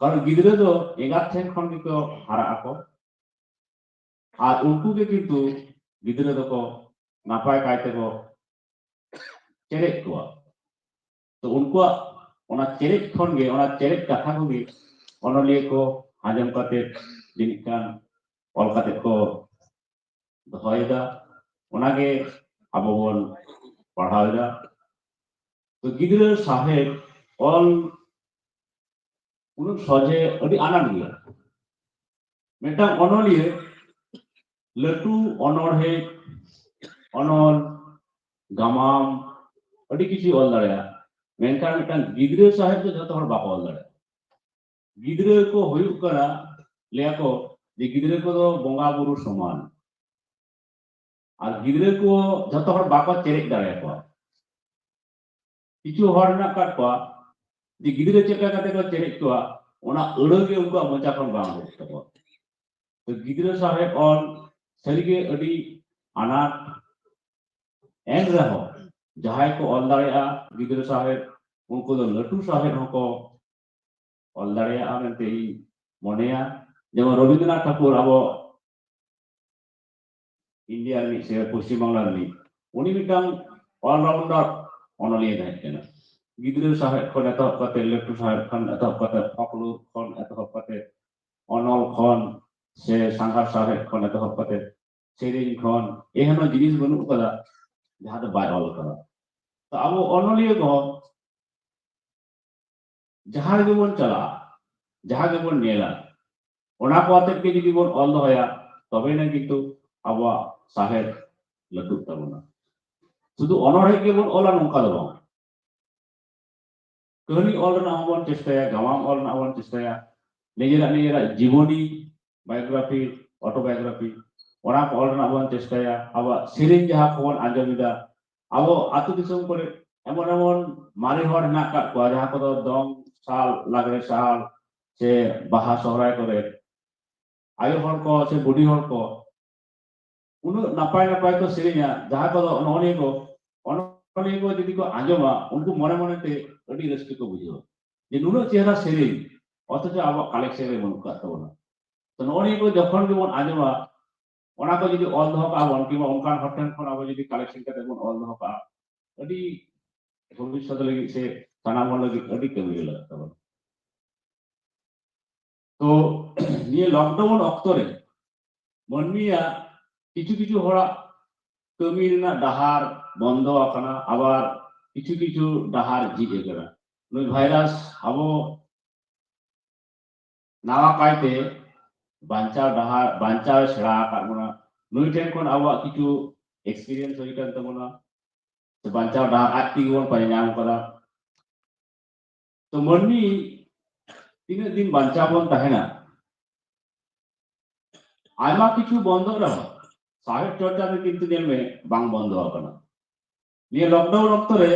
Speaker 6: कारण गिद्रे दो एगात ठेन खन के को हारा आको और उनको के किंतु गिद्रे दो को नापाय कायते को चेरेक को तो उनको ओना चेरेक खन गे ओना चेरेक कथा को गे ओनलिए को आजम कते जिनकान ऑल कते को दहयदा ओनागे आबो बन पढ़ावदा तो गिद्रे साहेब ऑल उन सजे अडी आनंद गया मेटा ओनलिए लटू ओनोढ़े ओनोल गामाम अडी किसी ऑल दाड़ेया मेनखान मेटा गिद्रे साहेब तो जतो हर बाको ऑल दाड़ेया गिद्रे को हुयु करा लेया को जे गिद्रे को दो बोंगा बुरु समान और गिद्रे को जतो हर बाको चेरेक दाड़ेया को किछु हर ना काट को जे गिद्रे चेका कते को चेरेक को ओना अड़गे उनको मचा खन बांग होतो को तो गिद्रे साहेब ऑल सरीगे अडी अनाथ एन रहो जहाय को ऑल दाड़ेया गिद्रे साहेब उनको दो लटू साहेब हको ऑल दाड़ेया मेनते मनेया जेमन रविन्द्रनाथ ठाकुर अब इंडिया से पश्चिम बांग्ला उनी मिटांग ऑलराउंडर ओनलिए तहेना गिद्रे साहेब खन एतहब कते लटू साहेब खन एतहब कते फकलू खन एतहब कते अनल खन से सांघार साहेब खन एतहब कते सेरिंग खन एहनो जिनिस बनु कदा जहां दो बाय ऑल कदा तो अब ओनलिए को जहां गे बन चला जहां गे बन नेला ओना को आते के जुदी बन ऑल दहया तबे ना किंतु अब साहेब ᱞᱟᱹᱴᱩᱜ ᱛᱟᱵᱚᱱᱟ ᱥᱩᱫᱷᱩ ᱚᱱᱚᱬᱦᱮ ᱜᱮᱵᱚᱱ ᱚᱞᱟ ᱱᱚᱝᱠᱟ ᱫᱚ ᱵᱟᱝ ᱠᱟᱹᱦᱱᱤ ᱚᱞ ᱨᱮᱱᱟᱜ ᱦᱚᱸᱵᱚᱱ ᱪᱮᱥᱴᱟᱭᱟ ᱜᱟᱢᱟᱢ ᱚᱞ ᱨᱮᱱᱟᱜ ᱵᱚᱱ ᱪᱮᱥᱴᱟᱭᱟ ᱱᱤᱡᱮᱨᱟᱜ ᱡᱤᱵᱚᱱᱤ बायोग्राफी ऑटोबायोग्राफी ᱚᱱᱟ ᱠᱚ ᱚᱞ ᱨᱮᱱᱟᱜ ᱵᱚᱱ ᱪᱮᱥᱴᱟᱭᱟ ᱟᱵᱚᱣᱟᱜ ᱥᱮᱨᱮᱧ ᱡᱟᱦᱟᱸ ᱠᱚᱵᱚᱱ ᱟᱸᱡᱚᱢᱮᱫᱟ ᱟᱵᱚ ᱟᱹᱛᱩ ᱫᱤᱥᱚᱢ ᱠᱚᱨᱮ एमन मारे हर हेना का जहाँ को दंग साल लागरे साल से बाहा सहराय करे आयो हर को से बुढ़ी हर को उन नापाय नापाय को सेरेना जहाँ को नौनी को जदि को आंजमा उनको मने मने ते अड़ी रस्के को बुझो जे नुनो चेहरा सेरेन अथच अब कलेक्शन रे मन का तबना तो नौनी को जखन के मन आंजमा ओना को जदि ऑल दह का वन किबा उनका हटन खन अब जदि कलेक्शन करते मन ऑल दह का अड़ी भविष्य लगी से सानाम लगी अड़ी कमी लगता है तो ये लॉकडाउन अक्तो रे मनमिया किछु किछु हड़ा कमी ना डहार बंद आकना आबार किछु किछु डहार झिज करा नई भाइरास अब नावा कायते बांचा डहार बांचा सेड़ा काबना नई टेन कोन आवा किछु एक्सपीरियंस होई कान तमना तो बांचा डहार आती गोन परिणाम करा तो मनमी तीन दिन बांचा बोन तहना आयमा किछु बंद रहा साहित्य चर्चा में किंतु नेल में बांग बंद आकना ये लॉकडाउन अक्तो रे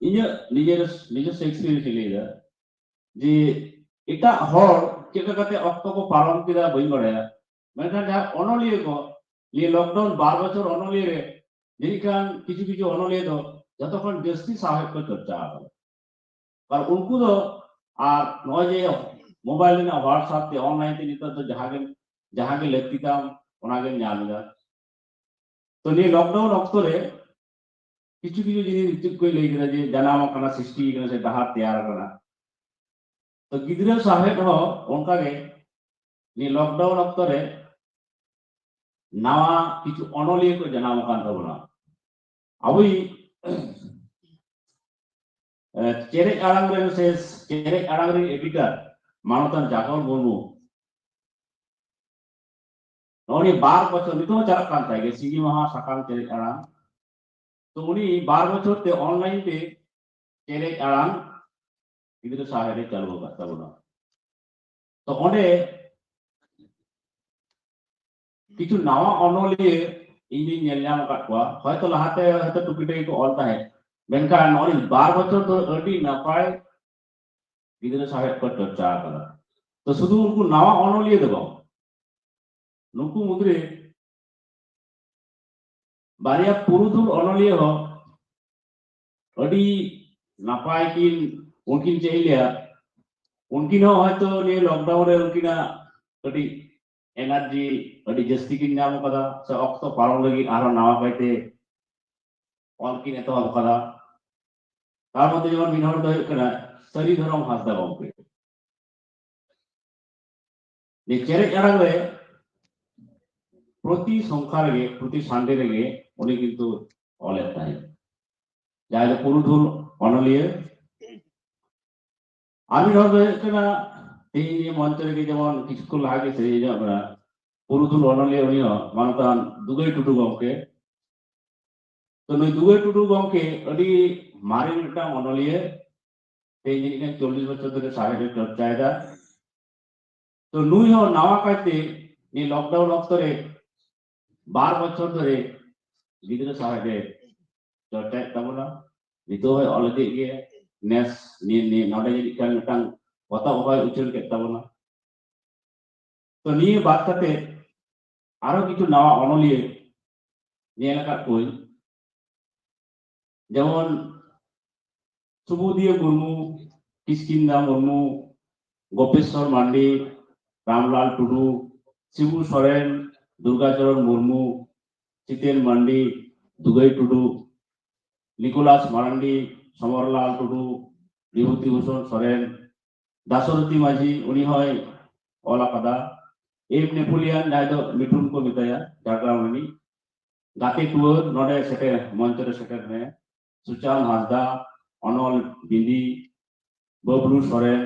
Speaker 6: इने निजेर एक्सपीरियंस लेदा जे एटा हर चेका कते अक्तो को पालन किदा बई बड़ाया मेनखान जहां अनलिए को ये लॉकडाउन 12 बछर अनलिए रे जेनिकान किछु किछु अनलिए दो जतखन जस्ती साहित्य को चर्चा आकना पर उनको दो आ नजे मोबाइल ना व्हाट्सएप ते ऑनलाइन ते नित तो जहां के लगती काम ओना के ᱧᱟᱢदा तो ये लॉकडाउन अक्तो रे किछु किछु जिनिस कोई लई करा जे जनाम कना सृष्टि कना से डहार तैयार कना तो गिद्रा साहेब हो उनका के ये लॉकडाउन अक्तो रे नावा किछु अनलिए को जनाम कान तबना अबई चेरे आराम रे से चेरे आराम रे एडिटर मानवतन जागरण मुर्मू नौनी 12 बछर नितो चला कान तागे सीगी महा सकाम चेरे आराम तो उनी 12 बछर ते ऑनलाइन ते चेरे आराम गिद्रा साहेब चालू करता बोला तो ओंडे किछु नावा अनलिए इनी नेल नाम काटवा हयतो लहाते हयतो टुकिटे को ऑल ताहे बेनका नौनी 12 बछर तो अडी नापाय गिद्रा साहेब को चर्चा करा तो शुधु उनको नावा अनलिए देबो नुकु मुद्रे बारिया पुरुधुल अनलिए हो अडी नापाय किन उनकिन चाहिए उनकिन हो हयतो ने लॉकडाउन रे उनकिना अडी एनर्जी अडी जस्ती किन नाम कदा से अक्तो पालन लगी आरो नावा पाइते ऑलकिन एतो कदा तार मध्य जेमन मिनहर दो कना सरी धरम हासदा गंपे ने चेरे अड़ाग रे प्रति संख्या रे प्रति संडे रे उनी किंतु ऑले ताई जाय पुरुधुल अनलिए आमी हर कना तेई मंच रे जेमन किछु लागे से जेमन पुरुधुल अनलिए उनी मानतान दुगई टुटू गंके तो नई दुगई टुटू गंके अडी मारे मिटा अनलिए तेई जिने 40 बछर धरे साहित्य चर्चायदा तो नुई हो नावा काटे नि लॉकडाउन अक्तो रे 12 बछर धरे गिद्रा साहित्य चर्चा तबना नितो है ऑलरेडी के नेस नि नडे जिकान मिटांग पता उपाय उचल के तबना तो नि बात करते आरो किछु नावा अनलिए नेला का कोई जेमन सुबुदिया मुर्मू किसकिंदा मुर्मू गोपेश्वर मांडी रामलाल टुडू शिबू सोरेन दुर्गाचरण मुर्मू चितेन मांडी दुगई टुडू निकोलास मारांडी समरलाल टुडू विभूति भूषण सोरेन दासरथी माझी उनी होय ओला कदा एम नेपोलियन जायदो मिठुन को मिताया जागरावनी गाते टूर नोडे सेटे मंच रे सेटे ने सुचान हासदा अनल बिंदी बबलू सोरेन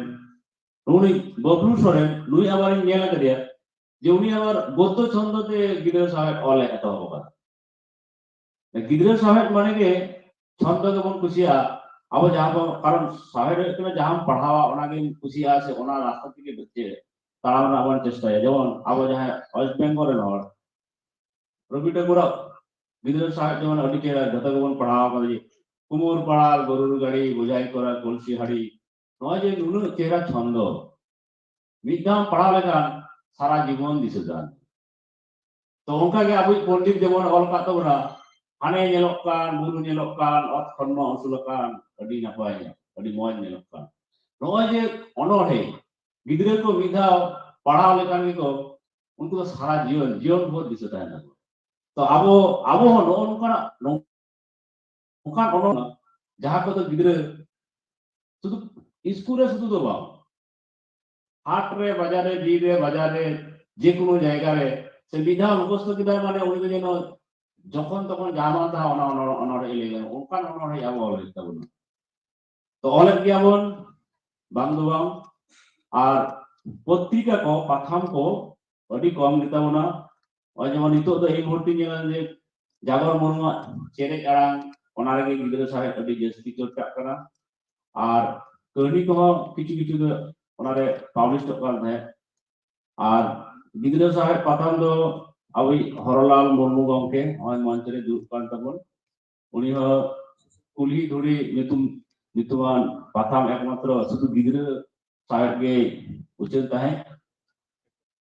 Speaker 6: नुई बबलू सोरेन नुई आबार नेला कदिया जे उनी आबार गद्य छंदते गिद्रा साहेब ऑले एतो होगा गिद्रा साहेब माने के छंद गेबन कुसिया अब जहां कारण साहेब के जहां पढ़ावा ओना के कुसिया से ओना रास्ता के बच्चे ताराव ना बन चेष्टा है जेमन अब जहां वेस्ट बेंगल रे हर रवि ठाकुर गिद्रा साहेब जेमन अडी चेहरा जत गेबन पढ़ावा करे कुमोर पड़ाल गरुर गाड़ी बुझाई करा कलसी हाड़ी नय जे नुनु चेहरा छंद मिदाम पढ़ा लेखान सारा जीवन दिसदान तो उनका के अबु पंडित जेमन ऑल का तबना हाने नेलोक कान बुरु नेलोक कान अत खन्म असुल कान अडी नापाय अडी मौज नेलोक कान नय जे अनोहे गिद्रा को मिदा पढ़ा लेखान को उनको तो सारा जीवन जीवन बहुत दिसदान तो अब नो नोका अनोना जहां को तो गिद्रा शुद्ध स्कूल रे शुद्ध दो बा हाट रे बाजार रे जे कोनो जायगा रे से विधा मुखस्त किदा माने उनी जेन जखन तखन जामा ता अनर एले ओनकान अनर आबो ऑल ताबन तो ऑल गियाबन बांग दो बांग और पत्रिका को पाथाम को अडी कम दिताबना और जेमन नितो दो एई मुहूर्ते जेन जे जागर मुर्मु चेरे आड़ांग ओना रे गिद्रा साहेब अडी जस्ती चर्चा करा और कहनी को किछु किछु दो ओना रे पब्लिश कर है और गिद्रा साहेब पाथाम दो अभी हरलाल मुर्मू गंके ओय मंच रे दुर कान तबन उनी हो कुली धुरी नितुमान पाथाम एकमात्र शुद्ध गिद्रा साहेब के उचित है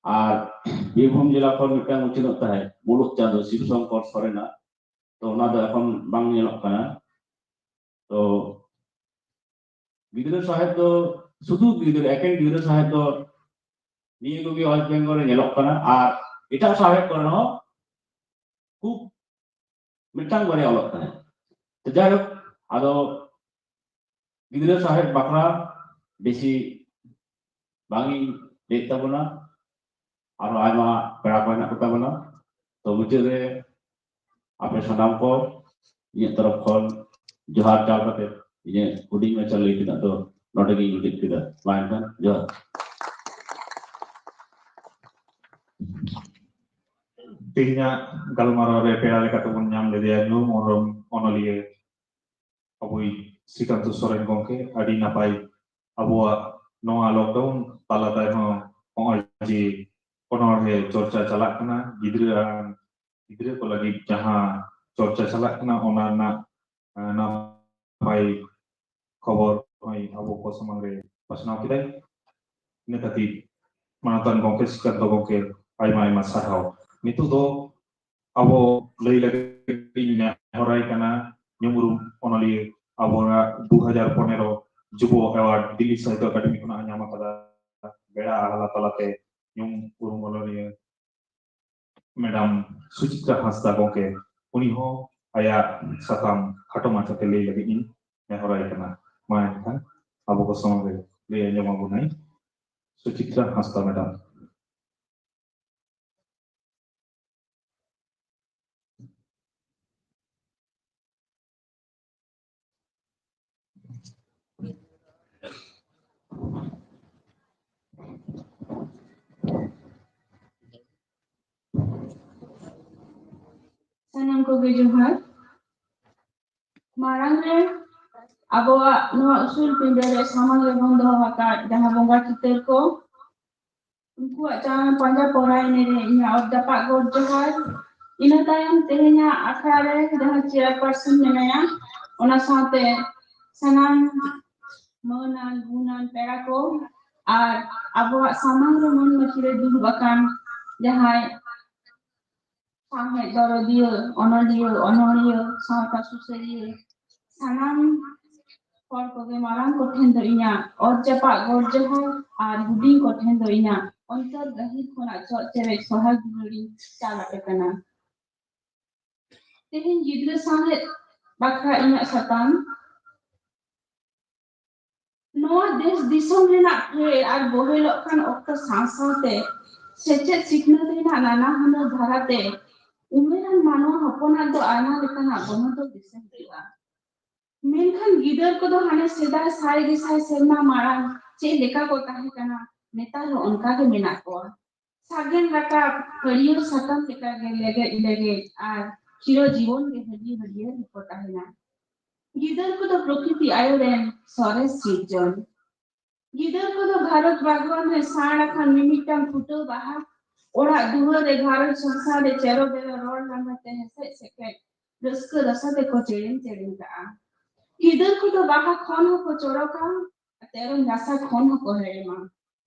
Speaker 6: और बीरभूम जिला को मिटन उचित है मुलुक चांद शिवशंकर सरेना तो ओना दो एखन बांग नेलक काना तो गिद्रा साहेब दो शुद्ध गिद्रा एकेन गिद्रा साहेब दो निये को वेस्ट बेंगल रे नेलक काना और एटा साहेब करन हो खूब मिटांग बारे अलग काना तो जाय आदो गिद्रा साहेब बाकरा बेसी बांगी देता बना और आयमा पेड़ा को ना कोता बना तो मुझे रे आपे सनाम को ये तरफ खन जोहार चाल करते ये हुडिंग में चल रही थी तो नोटे की यूनिट किदा लाइन का जोहार
Speaker 3: तिहnya galmaro re pera le katubun nyam le dia nyum orom onolie abui Srikanto Soren gongke adi napai abua noa lockdown tala tai ho ongol ji onor he chorcha chalak kana gidra ko lagi jahan chorcha chalak kana ona na napai खबर अबो को समंग रे pasnaw kidai ina tati manatan gongke Srikanto gongke aima sarhaw nitu do abo lay lagi nya horai kana nyumurum onali abora 2015 jubo award Delhi Sahitya Academy kuna nyama kada beda ala talate nyum urum onali madam Suchitra Hasda gongke uni ho aya satam khato machate lay lagi in nya horai kana mai kan abo ko samang re lay nyama gunai Suchitra Hasda madam
Speaker 8: Sanam ko Johar. Marang re abawa noa usul pindere sama lebong doha maka jaha bongga kitar ko unku jangan panja porai nere inya of dapat god Johar. Ina tayang tehnya akhare jaha chairperson menaya ona saate sanam menan gunan pera ko ar abawa samang re mon machire dubakan jahai Sampai dorodio, onorio, sampai suserio, sanam por koge marang koten do inya, or japak gorjoho, ar buding koten do inya, ontor gahit kona cok cewek sohag duri cala tekana. Tehin gidra sangat bakra inya satam. Noa des disom renak kue ar bohelok kan okta sangsate, secet sikna renak nana hana dharate. Umeran manwa hoponan do aina lekana bono do disen dega menkan gidar ko do hane seda sai ge sai serma marang che leka ko tahe kana netar onka ge menak ko sagen raka period satam leka ge lege ar चिर जीवन के हरियर हरियर को ताहेना गिदर को तो प्रकृति आयो रेन सरेस सिरजन गिदर को तो भारत बागवान में साड़ खान मिमिटन फुटो बाहा ओड़ा दुहर रे घर संसार रे चेरो बेलो रोड लंगते हेसे सेके रस्क रसते को चेरिन चेरिन का गिदर को तो बाहा खन को चोरो का तेरो नासा खन को हेमा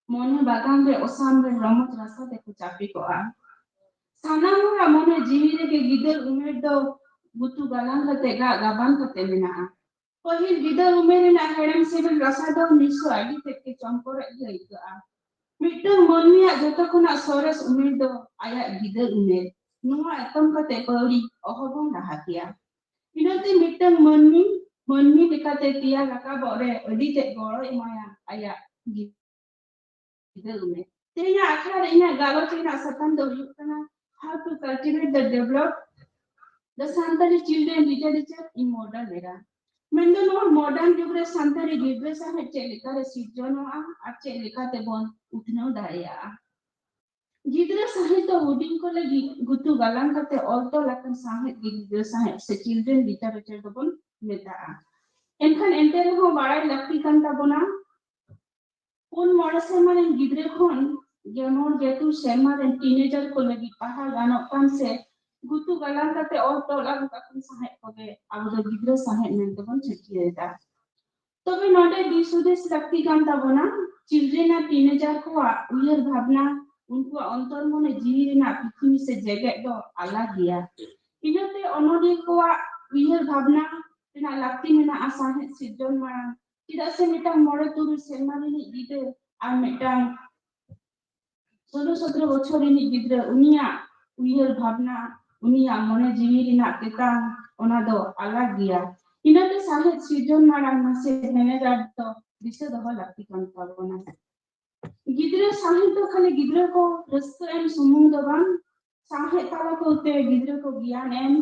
Speaker 8: मने बागान रे ओसान रे रमत रसते को चापी को आ सानामुरा मने जीवी रे के गिदर उमेर दो बुतु गालां कते गाबान कते मेना पहिल गिदर उमेर ना हेडम सेबन रसादो निसो आदि तेके चंपर इका मिट्टू मनिया जतो खुना सोरस उमेर दो आया गिदर उमेर नुआ एतम कते पौड़ी अहबन राहातिया इनते मिट्टू मन्नी दिखाते तिया लका बरे अदि ते गoro इमाया आया गिदर उमेर तेना आखरा इना गालो तेना सतन दो युकना how to cultivate the develop the Santali children literature in modern era. Mendo no modern jubre Santali gibe sa he chelika re sirjono a chelika te bon utno daya. Gidre sahit to wooding ko lagi gutu galang kate alto lakan sahit gidre sahit se children literature to bon meta. Enkan entere ho barai lakti kanta bona pun modase man gidre khon Gemon getu sema dan teenager ko lagi pahal ganok kan se gutu galang kate auto lagu kakun sahet koge abu gidra sahet men to bon cheki eta tobe node disudes lakti kan tabona children a teenager ko uyar bhabna unku antar mone jiwi rena pithimi se jeget do alag dia inate onodi ko uyar bhabna rena lakti mena asahet sijon marang tidak se mitang mole turu sema ni gide ar mitang 16-17 বছর ইনি গিদ্রে উনিয়া উইয়ের ভাবনা উনিয়া মনে জিবিরিনা তেতাং ওনা দো আলাগ গিয়া ইনাতে সাহেব সৃজন Marang মাসে manager তো দিশে দহ লাগতি কান পাবনা গিদ্রে সাহেব তো খালি গিদ্রে কো রস্ক এম সুমুং দবান সাহেব তালা কো তে গিদ্রে কো জ্ঞান এম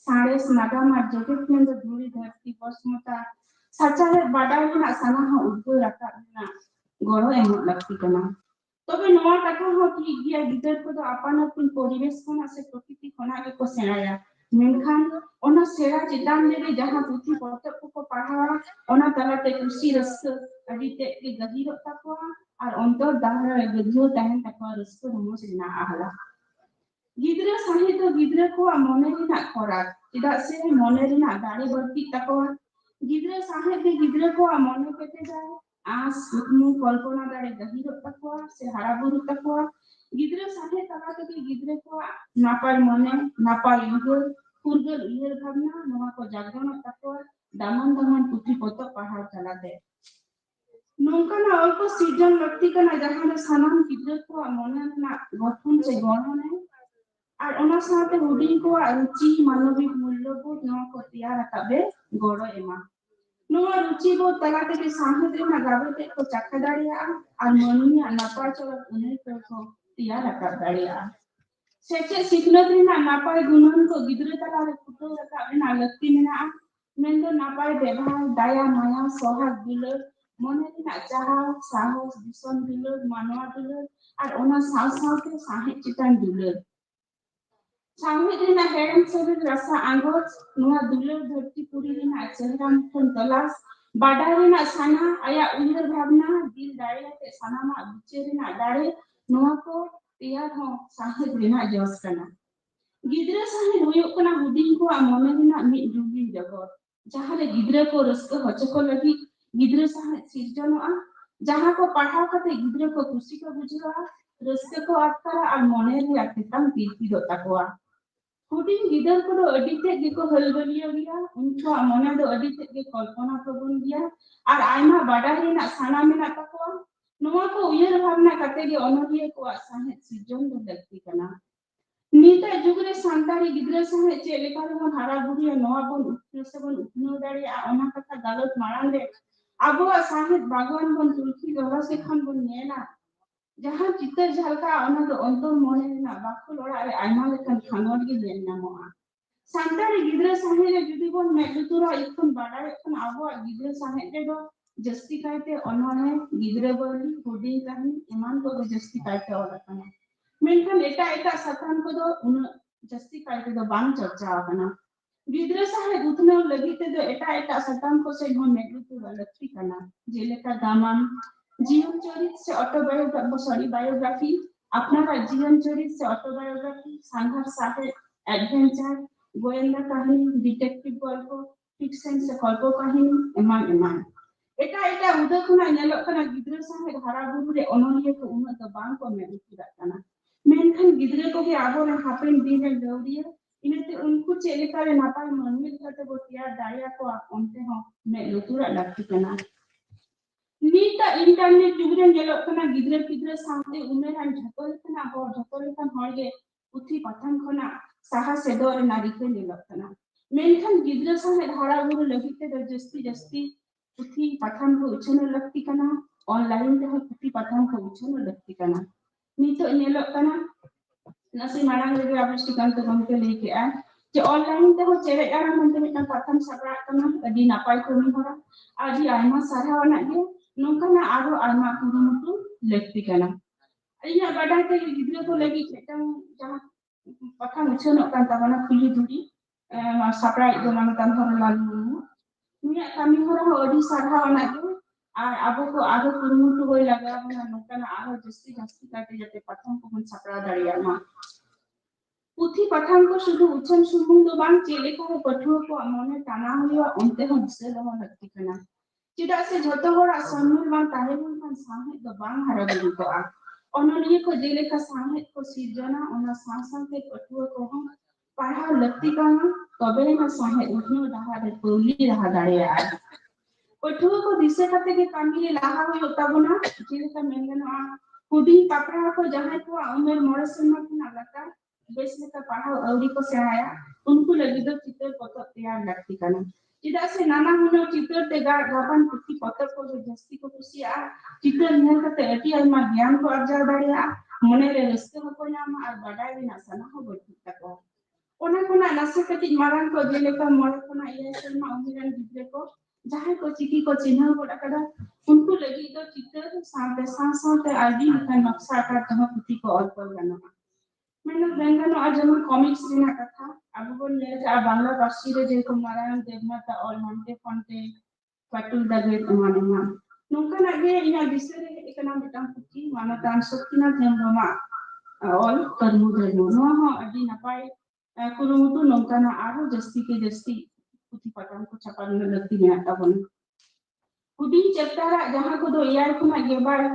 Speaker 8: সাড়ে নাগাম আর জগৎ মেন্দ ধুরি ধরতি পসমতা সাচারে বাডাইনা সানাহ উদ্গো রাখা না গড়ো এম লাগতি কানা তবে নয়া কথা हो कि गिया गिदर को तो अपन अपन परिवेश को से प्रकृति कोना के को सेनाया मेनखान ओना सेरा चितान ले जहां पुथी पतक को पढ़ावा ओना तलाते खुशी रस अदिते के गहिरो तको और अंतर दाहर गदियो तहन तको रस को हमो सेना आहला गिदर साहित्य गिदर को मने रिना खरा चिदा से मने रिना दाड़ी बर्ती तको गिदर साहित्य गिदर को मने केते जाए आस सुकमु कल्पना दाड़े गहिरो तकवा से हाराबुरु तकवा गिद्रे साथे तला के गिद्रे को नापाय मने नापाय युगर फुरगल उयर भावना नवा को जागरण तकवा दामन पुथी पतो पढ़ाव चला दे नोंकाना अल्प सृजन व्यक्ति कना जहां सानाम गिद्रे को मने ना गठन से गणने और ओना साथे हुडिंग को रुचि मानविक मूल्यबोध नवा को तैयार रखबे गड़ो एमा नोआ रुचि बो तलाते के साहित रेना गाबते को चक्का दाड़िया और मनी नापाय चल उन्हें को तैयार रखा दाड़िया सेचे सिखनत रेना नापाय गुणन को गिद्रे तला रे फुटो रखा रेना लगती मेना मेंदो नापाय व्यवहार दया माया सोहाग दिल मने रेना चाहा साहस दिसन दिल मानवा दिल और ओना साव साव के साहित चितान दिल साहित रेना हेडम सेबन रसा आंगोच नोआ दुलर धरती पुरी रेना चेहरा मुखन तलाश बाडा रेना साना आया उइहर भावना दिल दाड़े ते साना मा बुचे रेना दाड़े नोआ को तैयार हो साहित रेना जोस कना गिद्रे साहित हुयो कना हुडिंग को मने रेना मिद दुबी जगत जहां रे गिद्रे को रस्क हचको लगी गिद्रे साहित सिरजनोआ जहां को पढ़ाव कते गिद्रे को खुशी को बुझवा रस्क को अटकरा और मने रे अतितम पीती दो तकवा हुडिंग गिदर को अडिते के को हलगलिया गया उनको मने दो अडिते के कल्पना प्रबन गया और आयमा बाडा रेना साना मेना तको नोआ को उयर भावना कते गे अनोरिय को साहित सृजन दो व्यक्ति कना नीता जुगरे सांतारी गिदर साहित चे लेका रे हारा बुढ़िया नोआ बन उत्कृष्ट बन उतनो दाड़ी ओना कथा गलत मारान रे आबो साहित बागवान बन तुलसी गहरा से खान बन नेला जहां चितर झलका ओना दो अंतर मने ना बाखुल ओड़ा रे आयमा लेखन खानोर गे नेल नामोआ सांतारी गिद्रे साहे रे जुदी बन मेदुतुरा इखन बाडा इखन आबो गिद्रे साहे रे दो जस्ती कायते अनोने गिद्रे बली हुडी कानी ईमान को जस्ती कायते ओड़ा कना मेनखान एटा एटा सतान को दो उन jasti kai te do bang charcha kana gidra sahe utna lagi te do eta satam ko se hon medu tu lakti kana jeleka gaman जीवन चरित से बायोग्राफी अपना जीवन चरित से ऑटोबायोग्राफी संघर्ष साथे एडवेंचर गोयंदा कहानी डिटेक्टिव गल्प फिक्शन से गल्प कहानी एमान एटा उदय खुना नेलो kana gidra sahe hara buru re onoliya ko una do bang ko me ukira kana menkan gidra ko ge abo re hapen din re lawriya inate unku cheleka re napai manmil kate botiya daya ko onte ho me lutura lakti kana Nita internet juga ngelok kana gidra sampai umeran jhatol kan horge uthi patham khona saha sedor narike ngelok kana menkan gidra sahe dhara guru lagite do jasti uthi patham ko uchono lakti kana online te uthi patham ko uchono lakti kana nito ngelok kana nasi marang lagi abis kan to gomke leke a je online te ho cewek ara mante mitan patham sabra kana adi napai ko ni hora adi aima sarhawana ge nongkana aro alma kurumutu lekti kana aiya badai te gidra ko lagi metang jahan patham uchono kan tabana khuli duri saprai do nang tan hor lalu niya kami hora ho adi sarhawana ge ar abo ko aro kurumutu hoi laga bana nongkana aro jasti kate jate patham ko hun sapra dariya ma puthi patham ko sudhu uchon sumung do bang cheleka ho pathuwa ko mone tana hoya onte ho dise lo lakti kana tidak se joto hora samul bang tahebun kan sahe do bang hara buru ko a onoliya ko jeleka sahe ko sirjana ona sasante pathuwa ko hom pahar lakti kana tobe na sahe utno daha re puli raha dariya pathuwa ko dise kate ke kamile laha hoy tabona jeleka mengena huding papra ko jahay ko umer morasema kuna lata bes leka pahar auri ko sehaya unku lagi do chitar potok tayar lakti kana tidak se nana huno चित्र ते gaban puthi potok ko jasti ko kusia चित्र nhel kate ati alma gyan ko arja dariya mone re raste ko nyama ar badai bina sana ho botta ko ona kona nase kati marang ko jeleka mole kona iya selma umiran gidre ko jahay ko chiki ko chinha ko dakada unku lagi do चित्र साथ adi kan noksa ka tama puthi ko alpal gana मैंने बेंगनो आज हम comics Rina कथा अब वो ले जा बांग्ला पासी रे जे को नारायण देवनाथा और मंटे फंटे पटुल दगे माने मा नोंका नागे इना बिसरे एकना मिटाम पुची मानतान शक्तिना हेमरमा ऑल करमु देनो नो हो अडी नपाय कुरुमुतु नोंका ना आरो जस्ती के जस्ती पुथी पटान को छापान लगती में आता बन कुडी चेप्टारा जहां को दो यार खुना गेबार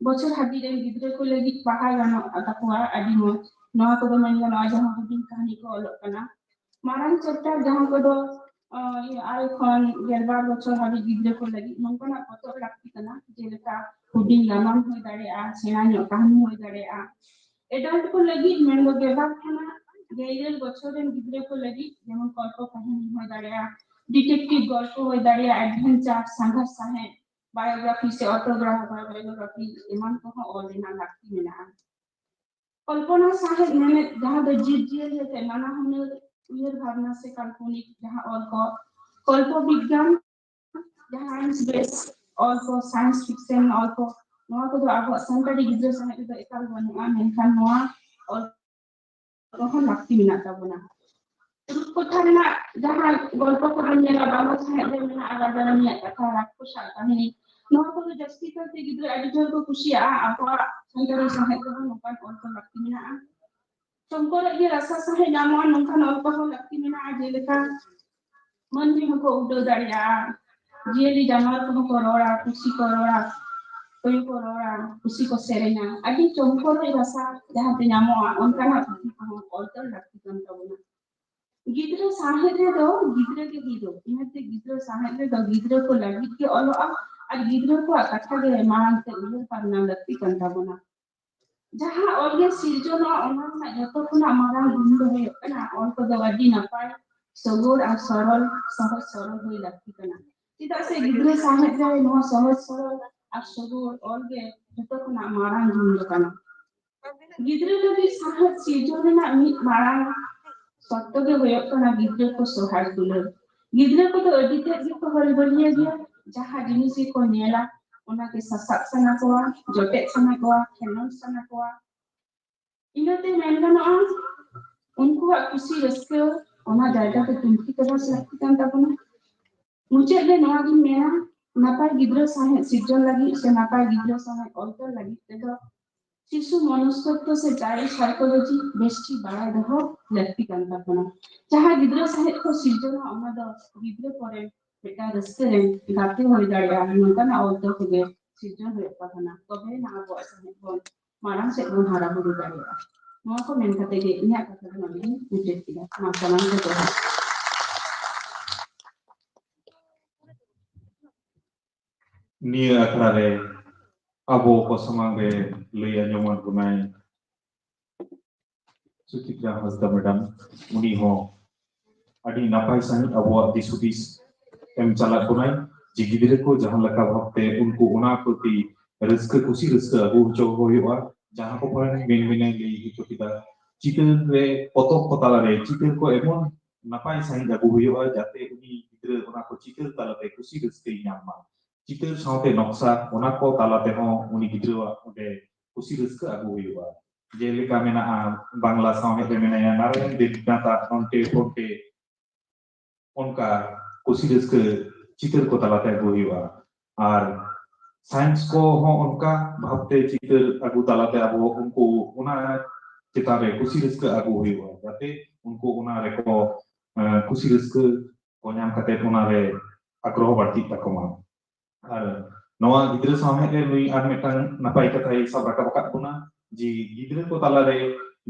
Speaker 8: बछर हादी रे गिद्रे को लगी पहाड़ गानो अताकुआ अडी मो नवा को दो मन गानो जहां हुडिंग कहानी को अलग कना मारन चैप्टर जहां को दो आय खन गेरबार बछर हादी गिद्रे को लगी नंकना पतो लागती कना जेलका हुडिंग गामन होय दाड़े आ सेना नो कहानी होय दाड़े आ एडल्ट को लगी मेंगो गेबार खाना गेरल बछर रे गिद्रे को लगी जेमन कल्प कहानी होय दाड़े आ डिटेक्टिव गल्प होय दाड़े आ एडवेंचर संघर्ष साहे बायोग्राफी से ऑटोबायोग्राफी एमान को ऑलरेडी लागती मेना कल्पना साहे मैंने जहां दो जीव है नाना हमने उयर भावना से काल्पनिक जहां और को कल्प विज्ञान जहां साइंस बेस और को साइंस फिक्शन और को नवा को जो आगो संकटी गिद्रे साहे तो एकाल बनुआ मेनखान नवा और को लागती मेना ताबना कथा रेना जहां गल्प को बनेला बाबा साहे रे मेना आगा दरनिया कथा राखो साकाहिनी नवा को जस्ती करते गिद्रे एडिटर को खुशिया आपा संकटी साहे को नोकान और को लागती मेना संको लगी रसा साहे नामो नोकान और को लागती मेना जेलेका मन में को उडो दाड़िया जेली जमार को रोड़ा खुशी को रोड़ा कोई को रोड़ा खुशी को सेरेना अभी चंको रे रसा जहां पे नामो उनका को और लागती कन तबना गिद्रे साहे रे दो गिद्रे के हीरो इनते गिद्रे साहे रे दो गिद्रे को लगी के ओलो और गिद्रे को कथा गे मानन से उलर पारना लगती कंटा बना जहां ओगे सिरजोना ओना जतो खुना मारा गुंडो है ना और को दो अडी ना पाए सगोर और सरल सहज सरल होई लगती कना चिता से गिद्रे साहे रे नो सहज सरल और सगोर ओगे जतो खुना मारा गुंडो कना गिद्रे लगी सहज सिरजोना मी मारा सत्तो के होय कना गिद्रे को सोहाय दुलर गिद्रे को तो अडिते को हरि बलिया गया जहां जिनिस को नेला ओना के ससाक सना को जोटे सना को खेलन सना को इनते मेनगनो Unkuwak kusi raska ona jaga te tumpi kara sakti kan tabuna. Muncul le noa gin mena napai gidra sahe sirjon lagi se napai gidra sahe alter lagi tedo शिशु मनस्तत्व से चाइल्ड साइकोलॉजी बेस्टी बड़ा दहो lefty कंता पना चाहे गिद्रा सहित को सिर्जना अना द गिद्रे परे बेटा रस्ते गाते हो जाड़िया नंकन आवतो के सिर्जन हो पना तबे ना बॉय सहित बोल माराम से गुण हारा बुरु जाड़िया नोआ को मेन कते के इन्या कते नबी मुझे तिगा ना सलाम के तो
Speaker 3: Nia akrare abo ko samange leya nyoman gunai Sukitra Hasda Madam uni ho adi napai sahit abo disudis em chala gunai ji gidre ko jahan laka bhakte unku ona proti raska kusi raska abu cho hoywa jahan ko pare main main lei hitu kita chitar re potok potala re chitar ko emon napai sahit abu hoywa jate uni gidre ona ko chitar talate kusi raska nyama चितर साउते नक्शा ओना को तालाते हो उनी गिद्रवा ओदे कुसी rusk आगु हुइबा जेलेका मेना बांग्ला साउहे रे मेना या नारायण देवनाता नोंटे फोटे उनका कुसी रस्क चितर को तालाते आगु हुइबा और साइंस को हो उनका भावते चितर आगु तालाते आबो उनको ओना चितारे कुसी रस्क आगु हुइबा जाते उनको ओना रे को कुसी रस्क को नाम कते ओना रे आग्रह बाड़ती तकमा नवा गिद्रे सामने के नई आर मेटन नपाई कथाई सब रकाबका बुना जी गिद्रे को ताला रे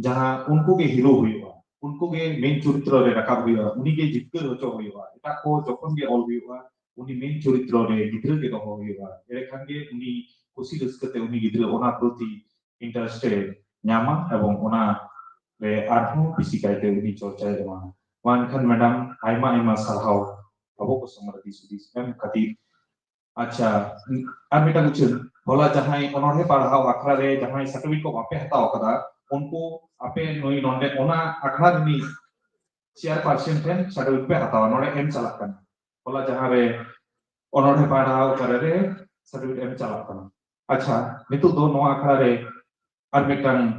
Speaker 3: जहां उनको के हीरो हुइबा उनको के मेन चरित्र रे रकाब हुइबा उनी के जितकर होचो हुइबा एटा को जखन के ऑल हुइबा उनी मेन चरित्र रे गिद्रे के दो हुइबा एरे खान के उनी खुशी रस्कते उनी गिद्रे ओना प्रति इंटरेस्टेड न्यामा एवं ओना रे आरहु बिसिकाइते उनी चर्चा जमा मान खान मैडम आइमा आइमा साहाव अबो को समरती सुदिस एम खातिर अच्छा अब बेटा कुछ बोला जहां उन्होंने पढ़ा अखड़ा रे जहां सर्टिफिकेट को आपे हताओ कदा उनको आपे नई नोंडे ओना अखड़ा दिनी चेयरपर्सन थे सर्टिफिकेट पे हताओ नोंडे एम चला कन बोला जहां रे उन्होंने पढ़ा करे रे सर्टिफिकेट एम चला कन अच्छा नितु दो नो अखड़ा रे और बेटन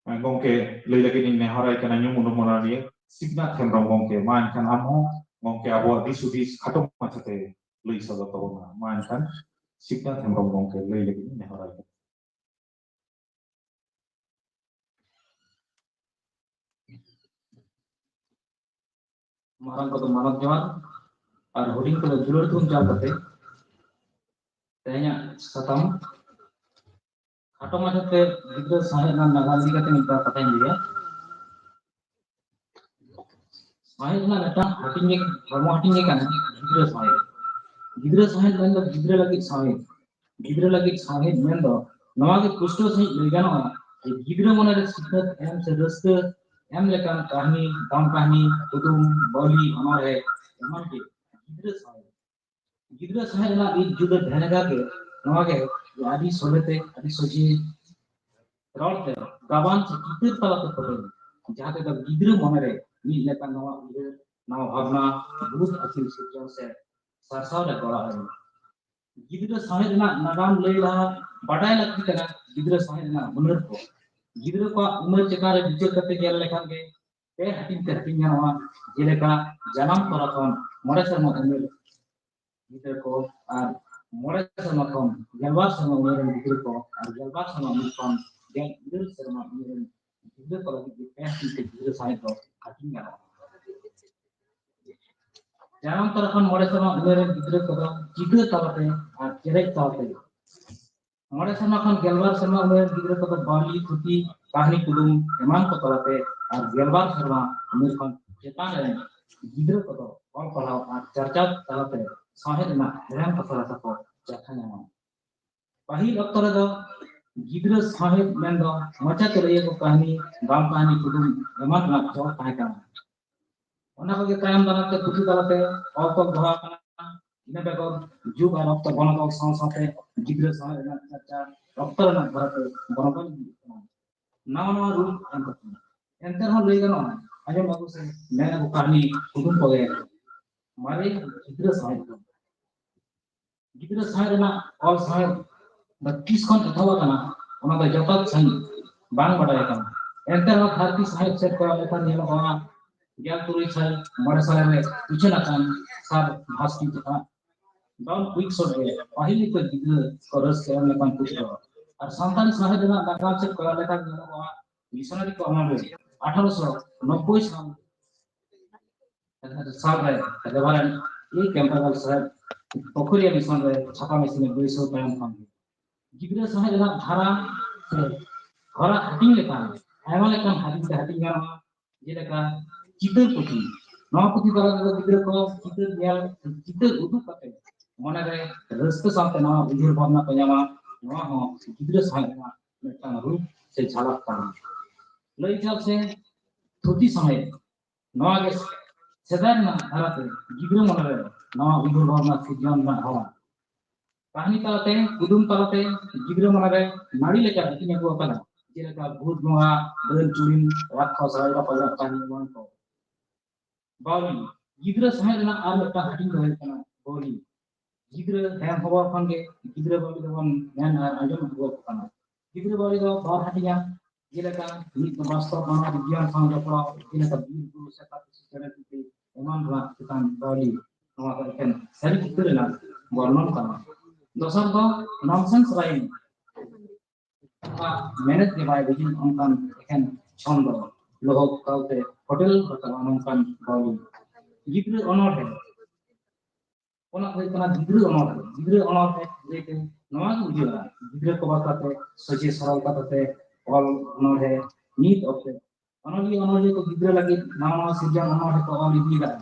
Speaker 3: गोंके ले लगे इन नेहराय कना न्यू मुनो मोनारिए सिग्ना थेमरम गोंके मान खान आमो गोंके आबो दिसुदिस खाटो माचते लई सदा तबना मान खान सिग्ना थेमरम गोंके ले लगे इन नेहराय
Speaker 7: marang ko manok jaman ar hoding ko julur tum jam kate tanya satam khato machate gidra sahe na nagali kate nita katain dia sahe na neta hatinge hormo hatinge kan gidra sahe mendo gidra lagi sahe mendo nawa ke kusto sahe legano gidra monare sikhat em se raste em lekan kahani dam kahani kudum boli amare eman ke gidra sahe na id juda dhanaga ke nawa ke adi solete adi soji rote gaban se kitir talate pore jahate da gidra monare ni lekan nawa bhavna bulut asil sirjon se sarsaw re gola hai gidra sahe na nagam leila badai lakti kana gidra sahe na hunar ko गिद्रो को उमर चकारे विचार करते गेल लेखन के पे हटिन करतिन नवा जेलेका जन्म तोराखन मोरे शर्मा उमर गिद्रो को और मोरे शर्मा कोन गलवार शर्मा उमर गिद्रो को और गलवार शर्मा उमर कोन गेल गिद्रो शर्मा उमर गिद्रो को लगी पे हटिन के गिद्रो साइड को हटिन नवा जन्म तोराखन मोरे शर्मा उमर गिद्रो को चित्र तलते और चेरे तलते मोरे शर्मा खान गलवार शर्मा उमर गिद्रो को बाली खुती कहानी कुदुम एमान को तलाते और गलवार शर्मा उमर खान चेतान रे गिद्रो को ऑल पढ़ाओ और चर्चा तलाते साहेब ना हैरान कथरा को जखाना पहिल अक्तर दो गिद्रो साहेब मेंदो मचा चले को कहानी गाम कहानी कुदुम एमान ना जो ताहे का ओना को तायम बनाते पुथी तलाते ऑल को धवा ina bego jug ar okto bono song sate gidra sahe na chacha okto na bharate bono nawa rule enter ho lei gano ajo babu se mena ko kahani kudum ko ge mare gidra sahe na all sahe 32 kon athawa kana ona da jatat sahi bang badai kana enter harti sahib set ko lekan yelo bana gyan turi sal mare sal me uchen akan sab bhaski ta down quick shot ge pahili ko gidra koras ke lekan putra ar santali sahib na nagam set ko lekan yelo bana missionary ko amale 1890 साल साल रहे जवान ये कैंपल साहब पोखरिया mission रहे छापा mission में 200 पैम काम गिद्रा सहे जना धारा से घरा हटिंग लेका आयमा लेका हटिंग गाना जे लेका चितर पुथी नवा पुथी करा गिद्रा को चितर याल चितर उदु कते मने रे रस्ते साथे नवा उजर भावना पजामा नवा हो गिद्रा सहे जना मेटा रूप से झलक का लई जब से थोती समय नवा के सेदारना धाराते गिद्रा मने रे नवा उजर भावना सिजन ना हवा कहानी तालते कुदुम तालते गिद्रा मने रे नाड़ी लेका हटिंग को कला जे लेका भूत मोहा दल चुरिन राक्षस राजा पजा कहानी वन को बावली गिद्रा सहे जना आर मेटा हटिंग को हेतना बावली गिद्रा हैम हवा खंगे गिद्रा बावली दवन ध्यान आजम को kana गिद्रा बावली दो बार हटिया जे लेका नी वास्तव मानव विज्ञान संग जपड़ा जे लेका बीर गुरु से का चरण की एमान रा कितान बावली नवा करकेन सरी गिद्रा ना वर्णन kana दोसर दो नॉनसेंस राइम मेहनत के बाय बिगिन उनकान एखन छंद लोग काउते होटल बता उनकान बावली गिद्रा अनर है ओना कोई kana गिद्रा अनर है लेके नवा उजिया गिद्रा को बाते सजे सरल बाते ऑल अनर है नीत ऑफ अनर को गिद्रा लगे नवा सिजन अनर है तो ऑल इदिगा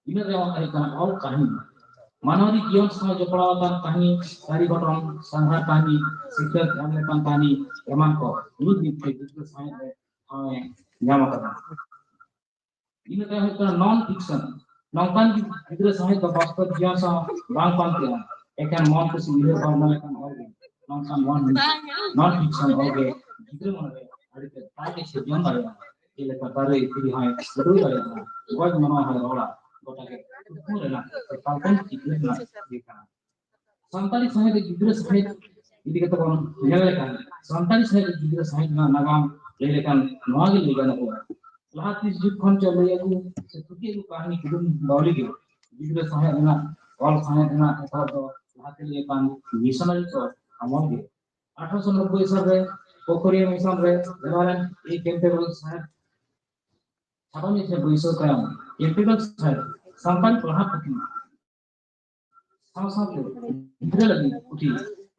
Speaker 7: इन रे ऑल कहानी मानवी जीवन समय जपड़ावान कहानी सारी घटना संघार कहानी शिक्षा ज्ञान कहानी एमान को नीत नीत गिद्रा समय रे हमें ᱧᱟᱢ ᱟᱠᱟᱫᱟ इन ᱛᱟᱭᱚᱢ ᱦᱩᱭᱩᱜ ᱠᱟᱱᱟ नॉन फिक्शन नौकान की गिद्रा सहित का वास्तव जीवन सा बांग पाते हैं एकान मन को सिविल भावना लेकिन और नौकान नॉन फिक्शन हो गए गिद्रा मन रे अड़के ताके से जीवन आया ये लेका तारे फिर हाय बदल आया गज मना है रोड़ा गोटा के पूरे ना काल्पनिक चित्र ना देखा संताली सहित गिद्रा सहित इदी के तो नेल लेका संताली सहित गिद्रा सहित ना नागाम ले लेकिन नवा के ले जाना को लाहा 30 जुग खन चले याकू से तुके को कहानी कुदुम बावली के गिद्रा सहे ना ऑल सहे ना एथा तो लाहा के लिए कान मिशनरी को अमल के 1890 साल रे पोखरिया मिशन रे जवान एक कैंपेबल साहब छापा में से 200 ग्राम कैंपेबल साहब संतान पढ़ा पति साथ गिद्रा लगी उठी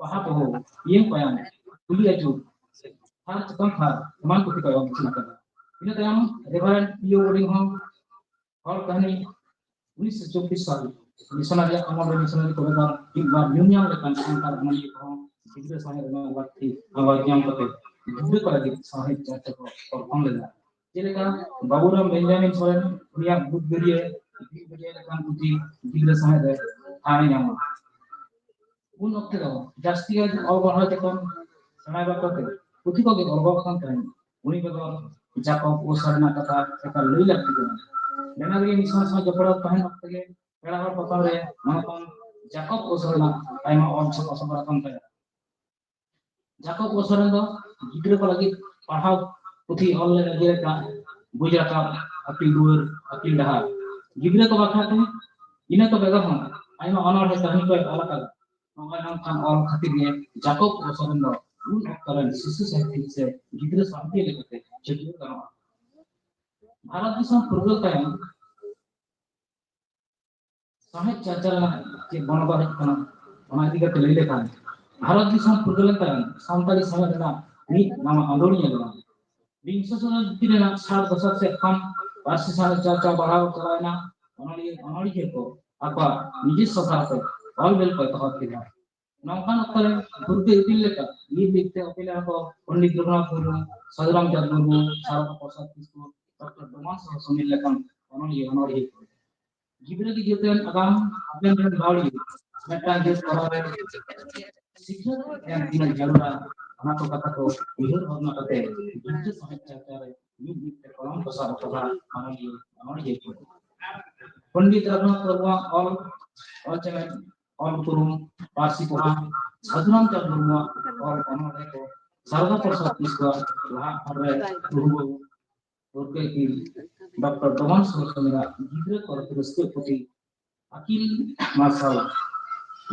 Speaker 7: पहा पहो ये पयान पुलिया जो हार चकम था मान को का चिंता कर इन तयम रेवरेंड पीओ बोर्डिंग होम और कहानी 1924 साल मिशनरी अमल मिशनरी को बेकार एक बार यूनियन लेकर संकार अमली को गिद्रा सहे ना वक्ति अवज्ञान करते गिद्रा को लगी साहित्य चर्चा को और कम लेना जेलेका बाबूराम बेंजामिन सोरेन उनिया बुद्धगरिये लेकर पुती गिद्रा सहे रे थाने नामा उन वक्त दो जास्ती का और बढ़ा के कम समय बात पुथी को के गलबखान कहानी उनी बदल जाकब ओसरना कथा एका लई लगती है लेना रे मिशन सा जपड़ा कहन वक्त के पेड़ा हर पकड़ रे मनकन जाकब ओसरना आइमा ऑन छ असबरा कम था जाकब ओसरन दो गिद्रा को लगी पढ़ाव पुथी ऑल ले लगे का गुजरात अपनी दूर अपनी डहा गिद्रा को बाखा थे इने तो बेगा हम आइमा अनर है कहानी को अलग अलग नंगा नाम खान और खातिर के जाकब ओसरन दो उन उपकरण शिशु साहित्य से गिद्रा शांति लेते चलिए करो भारत दिसम पूर्व कायम साहित्य चर्चा के बनबार कना ओना इदिके ले लेखा भारत दिसम पूर्व कायम संताली समाज ना नी नाम आंदोलन लेना 20 शताब्दी रे 60 दशक से कम पारसी साहित्य चर्चा बढ़ाव चलाना अनली के को आपा निजी सभा से ऑल वेल को तहत किया नौकान उत्तर दुर्गे इदिल लेका ये देखते अकेले को पंडित रघुनाथ मुर्मू साधुराम चंद्र मुर्मू सारा प्रसाद किशोर डॉक्टर डोमास सुनील लेखन अनली गिद्रा की जीवन अगाम अपने बावली मेटा जे करावे शिक्षा ज्ञान दिन जरूरा अना तो कथा को बिहर भावना करते गिद्रा साहित्य चर्चा रे नी कलम बसा बसा अनली पंडित रघुनाथ मुर्मू और चलन और तुरुम पारसी कोहा साधुराम चंद्र मुर्मू और अनले को
Speaker 5: Sarana Prasad Kiswa laha hare Guru Burke ki Dr. Doman Surasmira gidra kor teruske puti akil masal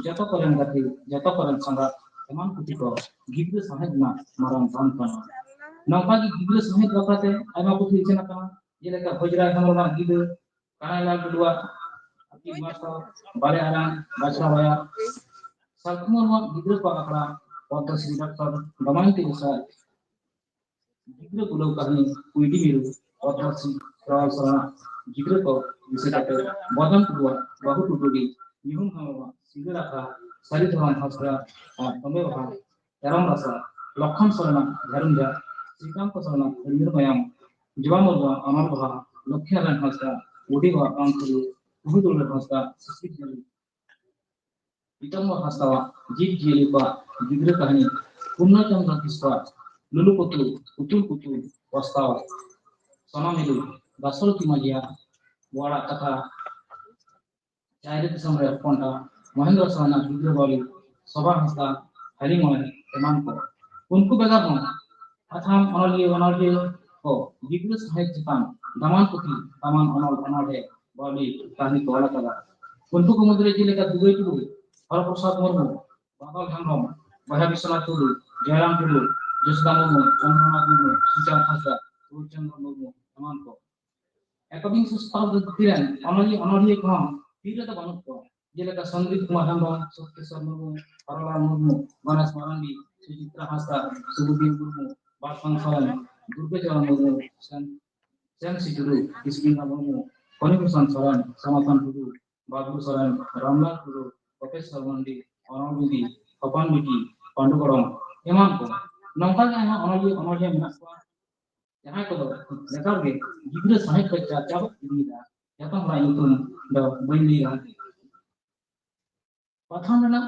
Speaker 5: jato koren gati jato koren sangat eman puti ko gidra sahaj na marang tan kana nongka ki gidra sahaj bakate ayma puti chena kana jeleka hojra hamra gidra kana la kedua akil masal bale arang baca waya salkumur gidra ko akra Waktu si Dr. Doman Tirsa gidra pulau kahani kuidi miru waktu si Sarana gidra ko bisa kata badan kedua bahu tuturi nyum hawa sigara ka sari tuhan hasra tombe baha yaram rasa lokhan sarana dharumja sikam ko sarana nir mayam jiwa murwa amar baha lokhya ran hasra udi wa amkuru kuhudul hasra sisik jali Itamo hastawa jib jili ba gidra kahani punna chandra kiswa lulu putul wastawa sama milu basol kimajia wala kata cair sampai ponta Mahendra Sana gidra bali soba hasta halimoi teman ko unku begar no atham onolje ko gidra sahaj jitan daman puti taman onolhe bali kahani ko wala kala unku kumudre jile ka dubai tu Har Prasad Murmu Bakal Hamrom Baya Biswanath Tulu Jairam Tulu Josda Murmu Chandranath Murmu Sujat Hasda Chandra Murmu teman ko ekabing sustal dutiran onolje ko tira ta banut ko jeleka Sandrit Kumar Hamrom Sotkeswar Murmu Paralan Murmu Manas Marandi Sujitra Hasda Subudin Murmu Basang Saran Durga Jalan Murmu Sen Situru Isbina Murmu Konikusan Saran Samatan Tulu Babu Saran Ramlat Tulu Profesor Mandi Onolbudi Kapan Biti Pandukorong eman ko nongka ga onolje menak ko jahay ko lekar ge gidra sahaj ko cacab dida yata mai utum da bindi ga patham na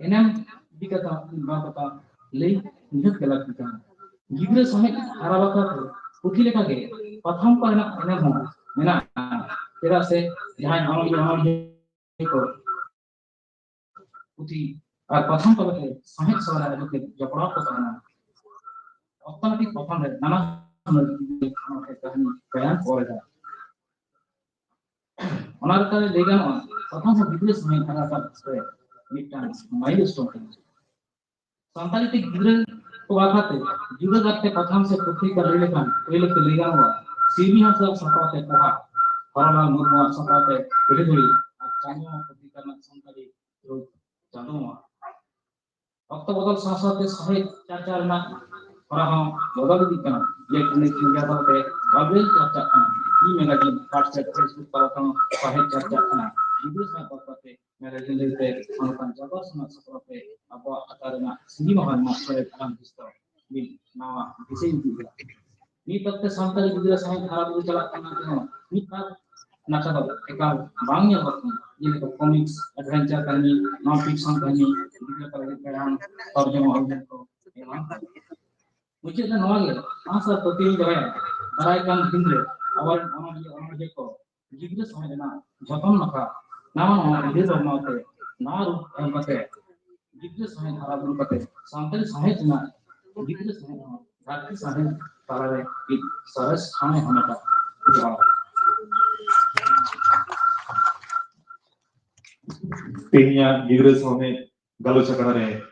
Speaker 5: enem dikata bakata lei nihut galak kita gidra sahaj harabaka puthi leka ge patham ko na enem ho mena tera se jahay onolje ko puthi আর প্রথম কবিতে সাহিত্য সভার আয়োজকে জপড়া প্রচারণা অর্থনৈতিক প্রথমে নানা কাহিনী বয়ান করে যায় ওনার কাছে লেগানো প্রথম গিদ্রে সময় থাকা করে মিটান মাইলস্টোন সান্তালিতে গিদ্রে को आखाते जुदा करते प्रथम से पृथ्वी का लेखन पहले के लेगानो सीबी हंसा सपाते कहा हरला मुर्मु सपाते पहले चांदो पृथ्वी का Santali Chando Waktu botol sasate sahih cacar nak orang botol di kana elektronik media te babel cacar kana di magazine WhatsApp Facebook para tang sahih cacar kana itu sangat pakai magazine te anukan jabar sangat seperti apa atarna sini mahan master alam history di nama desain juga ni takte santali juga sahih harap jalan kana ni tak nakal ekal bangnya waktu ini ke comics adventure kami non fiction kami juga kalau yang terjemah orang itu memang मुझे तो knowledge आशा प्रति जगह बराइकान हिंद्रे awal orang jeko jigre samajna japan naka nama ide dormate naru empate jigre samaj harabul kate santali samajna jigre samajna dhati samaj talare saras khane hamata
Speaker 3: Tehnya gidra samaj galocha kanare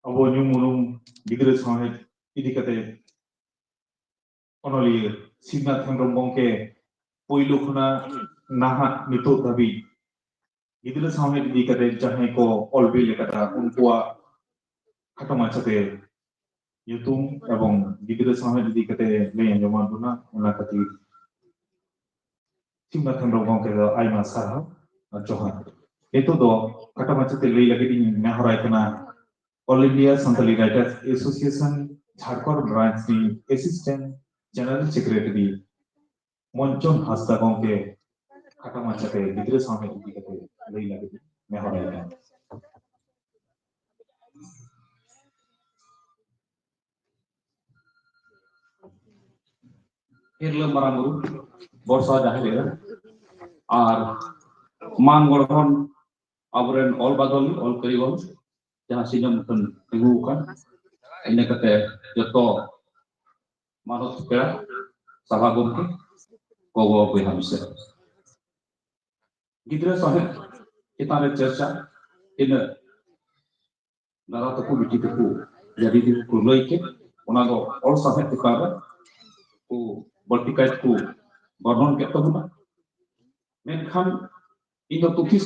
Speaker 3: abo nyumunum gidra samaj idikate onolier Singhat Hemrom Bongke Poilu khuna naha nitot dhabi gidra samaj idikate jahay ko olbi lekata unkua khatama chate yutum ebong gidra samaj idikate lei anjoma duna ona khatir Singhat Hemrom Bongke do aima sarha johan itu do khatama chate lei lagi ding nahorai kana All India Santali Writers Association Jharkhand branch ni assistant General Secretary Monchon Hasda Gongke Khatama chate gidra samaj idikate lei lagi nahorai kana
Speaker 6: Hirle Maramburu Borsa Jahilera আর মান গঠন আবরেন all বাদল all করিগল যাহা season মতন এগুকান
Speaker 4: ina kate joto manut pera salah gomke gogo boy hamse gidra sahe kita re cerca ina nara to ku biti ku jadi di ku loike ona go all sahe tukara ku bertikai ku gornon ke to men kan indo tuki